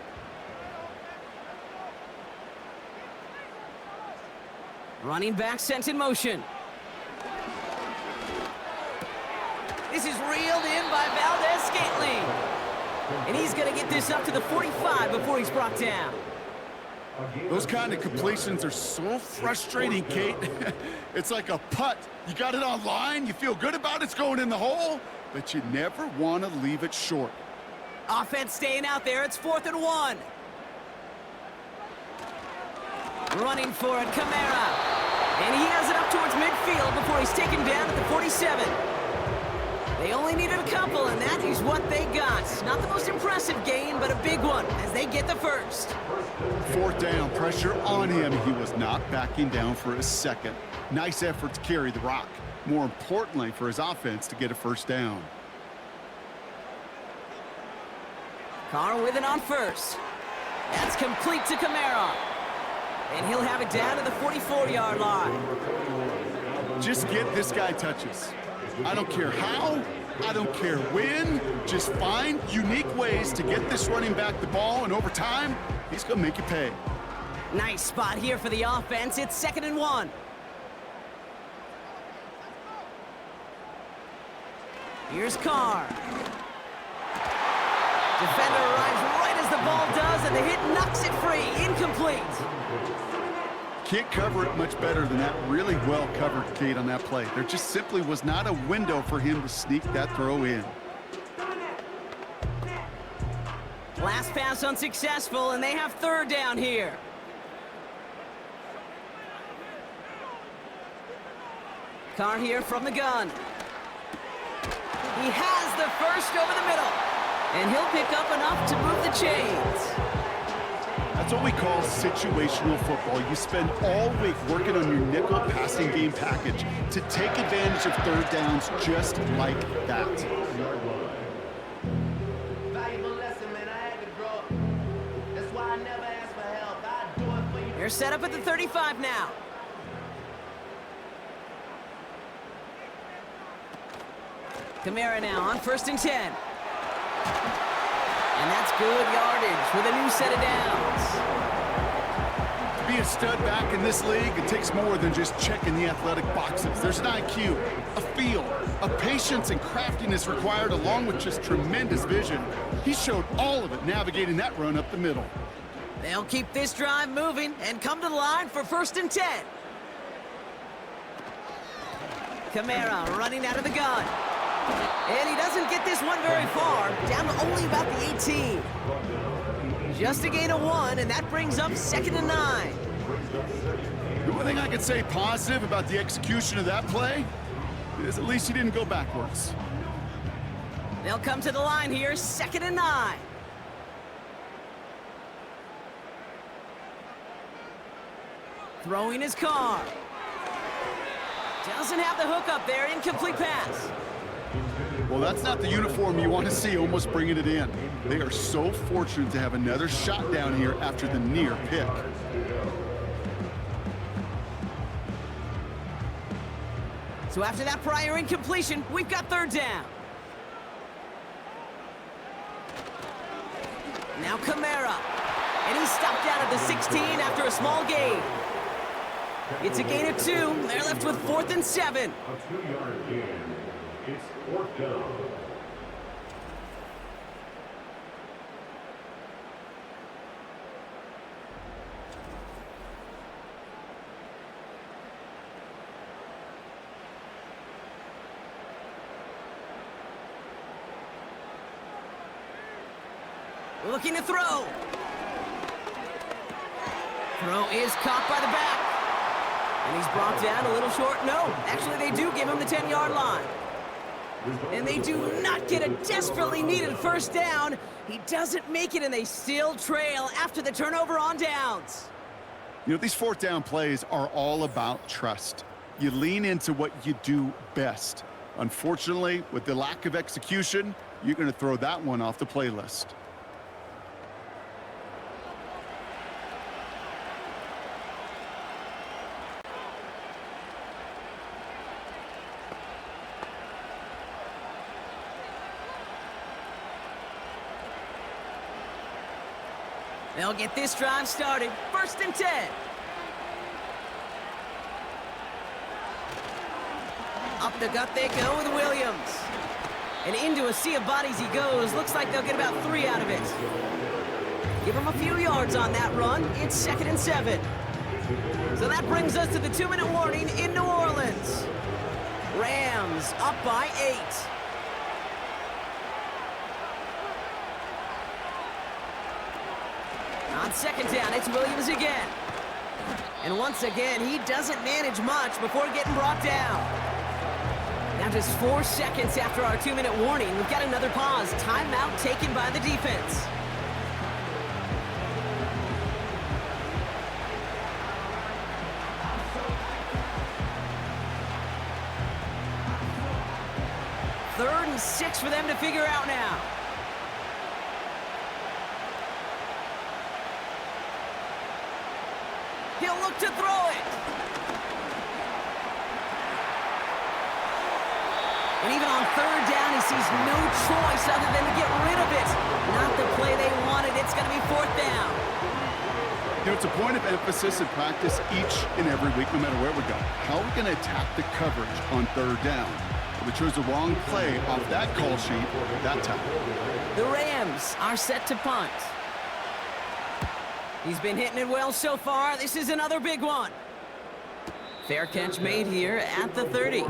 Running back sent in motion. This is reeled in by Valdez-Scantling. And he's going to get this up to the 45 before he's brought down. Those kind of completions are so frustrating, Kate. It's like a putt. You got it on line, you feel good about it's going in the hole, but you never want to leave it short. Offense staying out there. It's 4th and 1. Running for it, Kamara. And he has it up towards midfield before he's taken down at the 47. They only needed a couple, and that is what they got. Not the most impressive gain, but a big one as they get the first. 4th down, pressure on him. He was not backing down for a second. Nice effort to carry the rock. More importantly, for his offense to get a first down. Carr with it on first. That's complete to Kamara. And he'll have it down to the 44-yard line. Just get this guy touches. I don't care how, I don't care when. Just find unique ways to get this running back the ball, and over time, he's going to make you pay. Nice spot here for the offense. It's 2nd and 1. Here's Carr. Defender arrives right as the ball does, and the hit knocks it free. Incomplete. Can't cover it much better than that. Really well covered, Kate, on that play. There just simply was not a window for him to sneak that throw in. Last pass unsuccessful, and they have 3rd down here. Carr here from the gun. He has the first over the middle. And he'll pick up enough to move the chains. That's what we call situational football. You spend all week working on your nickel passing game package to take advantage of 3rd downs just like that. They're set up at the 35 now. Kamara now on 1st and 10. And that's good yardage with a new set of downs. To be a stud back in this league, it takes more than just checking the athletic boxes. There's an IQ, a feel, a patience and craftiness required, along with just tremendous vision. He showed all of it navigating that run up the middle. They'll keep this drive moving and come to the line for 1st and 10. Kamara running out of the gun. And he doesn't get this one very far, down to only about the 18. Just a gain of 1, and that brings up 2nd and 9. The one thing I could say positive about the execution of that play is at least he didn't go backwards. They'll come to the line here, 2nd and 9. Throwing his car. Doesn't have the hook up there, incomplete pass. Well, that's not the uniform you want to see almost bringing it in. They are so fortunate to have another shot down here after the near pick. So after that prior incompletion, we've got 3rd down. Now Kamara. And he's stopped down at the 16 after a small gain. It's a gain of 2. They're left with 4th and 7. A 2-yard gain. It's 4th down. Looking to throw. Throw is caught by the back. And he's brought down a little short. No, actually they do give him the 10-yard line. And they do not get a desperately needed 1st down. He doesn't make it, and they still trail after the turnover on downs. You know, these 4th down plays are all about trust. You lean into what you do best. Unfortunately, with the lack of execution, you're going to throw that one off the playlist. They'll get this drive started. 1st and 10. Up the gut they go with Williams. And into a sea of bodies he goes. Looks like they'll get about 3 out of it. Give him a few yards on that run. It's 2nd and 7. So that brings us to the 2-minute warning in New Orleans. Rams up by 8. On 2nd down, it's Williams again. And once again, he doesn't manage much before getting brought down. Now just 4 seconds after our 2-minute warning, we've got another pause. Timeout taken by the defense. Third and 6 for them to figure out now. He'll look to throw it. And even on 3rd down, he sees no choice other than to get rid of it. Not the play they wanted. It's going to be 4th down. You know, it's a point of emphasis in practice each and every week, no matter where we go. How are we going to attack the coverage on 3rd down? Well, they chose the wrong play off that call sheet that time. The Rams are set to punt. He's been hitting it well so far. This is another big one. Fair catch made here at the 30.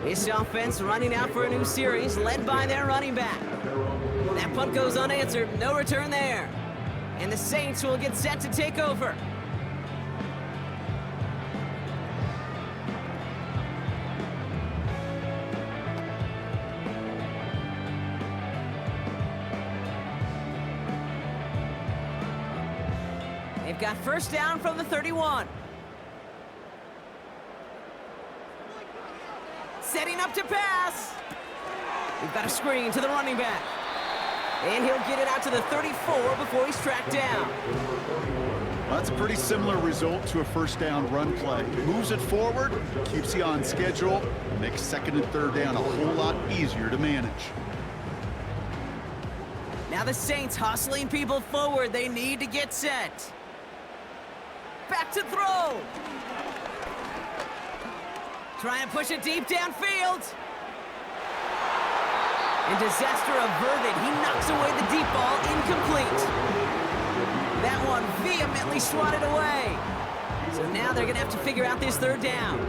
This offense running out for a new series, led by their running back. That punt goes unanswered. No return there. And the Saints will get set to take over. They've got 1st down from the 31. Setting up to pass. We've got a screen to the running back. And he'll get it out to the 34 before he's tracked down. Well, that's a pretty similar result to a 1st down run play. Moves it forward, keeps you on schedule, and makes 2nd and 3rd down a whole lot easier to manage. Now the Saints hustling people forward. They need to get set. Back to throw. Trying to push it deep downfield. And disaster averted. He knocks away the deep ball, incomplete. That one vehemently swatted away. So now they're going to have to figure out this 3rd down.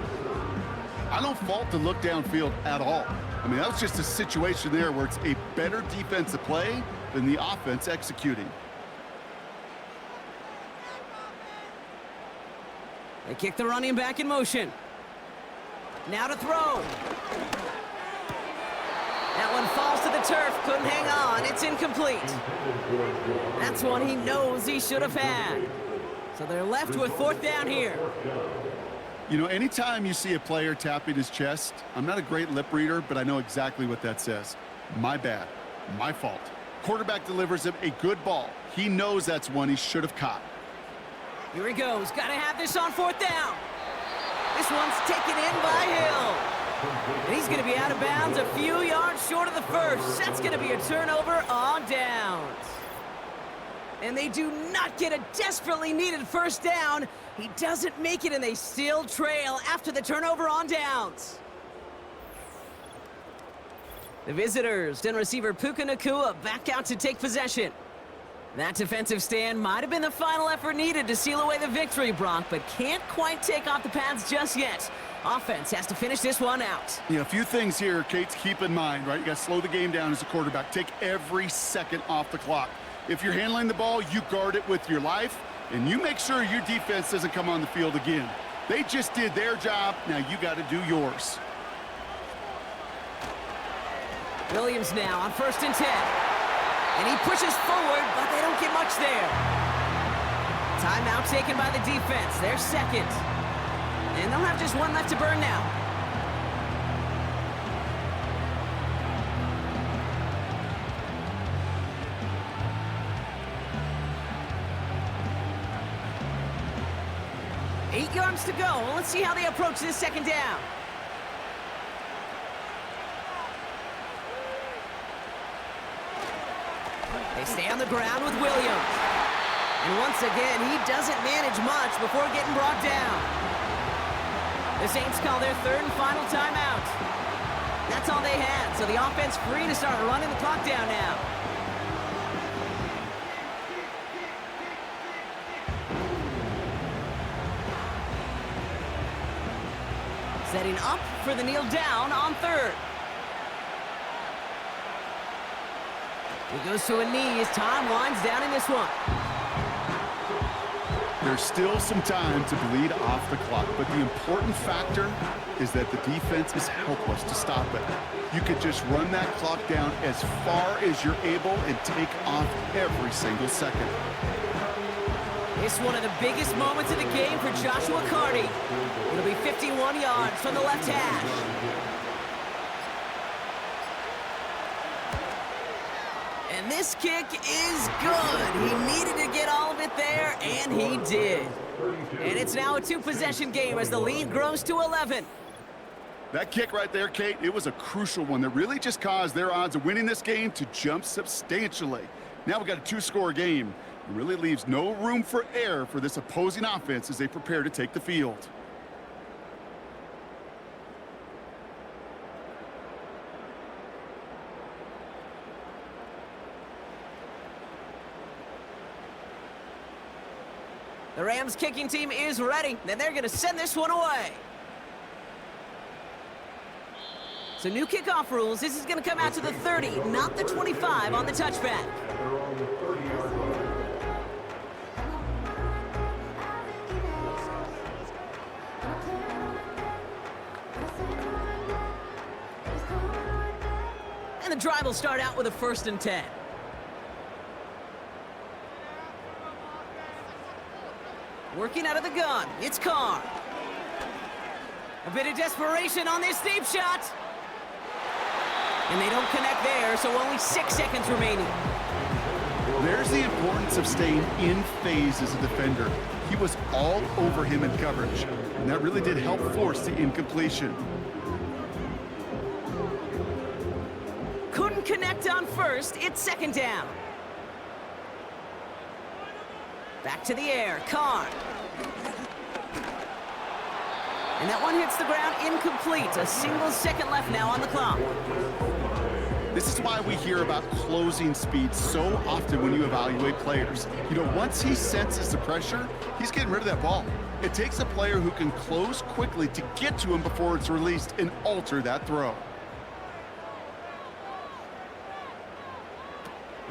I don't fault the look downfield at all. I mean, that was just a situation there where it's a better defensive play than the offense executing. They kick the running back in motion. Now to throw. That one falls to the turf. Couldn't hang on. It's incomplete. That's one he knows he should have had. So they're left with 4th down here. You know, anytime you see a player tapping his chest, I'm not a great lip reader, but I know exactly what that says. My bad. My fault. Quarterback delivers him a good ball. He knows that's one he should have caught. Here he goes. Got to have this on 4th down. This one's taken in by Hill. And he's going to be out of bounds a few yards short of the first. That's going to be a turnover on downs. And they do not get a desperately needed 1st down. He doesn't make it, and they still trail after the turnover on downs. The visitors and receiver Puka Nacua back out to take possession. That defensive stand might have been the final effort needed to seal away the victory, Brock, but can't quite take off the pads just yet. Offense has to finish this one out. Yeah, a few things here, Kate, to keep in mind, right? You got to slow the game down as a quarterback. Take every second off the clock. If you're handling the ball, you guard it with your life, and you make sure your defense doesn't come on the field again. They just did their job. Now you got to do yours. Williams now on 1st and 10. And he pushes forward, but they don't get much there. Timeout taken by the defense. They're 2nd. And they'll have just one left to burn now. Eight yards to go. Let's see how they approach this 2nd down. They stay on the ground with Williams. And once again, he doesn't manage much before getting brought down. The Saints call their 3rd and final timeout. That's all they had, so the offense free to start running the clock down now. Setting up for the kneel down on 3rd. He goes to a knee as time winds down in this one. There's still some time to bleed off the clock, but the important factor is that the defense is helpless to stop it. You could just run that clock down as far as you're able and take off every single second. It's one of the biggest moments of the game for Joshua Carty. It'll be 51 yards from the left hash. And this kick is good. He needed to get all of it there, and he did. And it's now a 2-possession game as the lead grows to 11. That kick right there, Kate, it was a crucial one that really just caused their odds of winning this game to jump substantially. Now we got a 2-score game. It really leaves no room for error for this opposing offense as they prepare to take the field. The Rams kicking team is ready, and they're going to send this one away. So new kickoff rules. This is going to come out to the 30, not the 25 on the touchback. And the drive will start out with a 1st and 10. Working out of the gun, it's Carr. A bit of desperation on this deep shot. And they don't connect there, so only 6 seconds remaining. There's the importance of staying in phase as a defender. He was all over him in coverage, and that really did help force the incompletion. Couldn't connect on 1st, it's 2nd down. Back to the air, Carr. And that one hits the ground incomplete. A single second left now on the clock. This is why we hear about closing speed so often when you evaluate players. You know, once he senses the pressure, he's getting rid of that ball. It takes a player who can close quickly to get to him before it's released and alter that throw.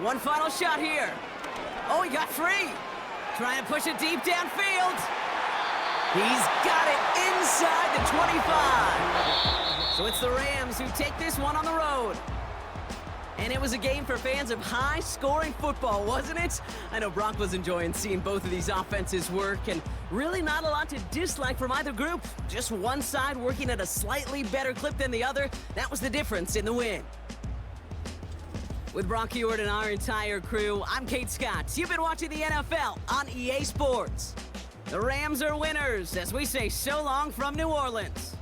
One final shot here. Oh, he got free. Trying to push it deep downfield. He's got it inside the 25. So it's the Rams who take this one on the road. And it was a game for fans of high-scoring football, wasn't it? I know Brock was enjoying seeing both of these offenses work, and really not a lot to dislike from either group. Just one side working at a slightly better clip than the other. That was the difference in the win. With Brock Ewart and our entire crew, I'm Kate Scott. You've been watching the NFL on EA Sports. The Rams are winners as we say so long from New Orleans.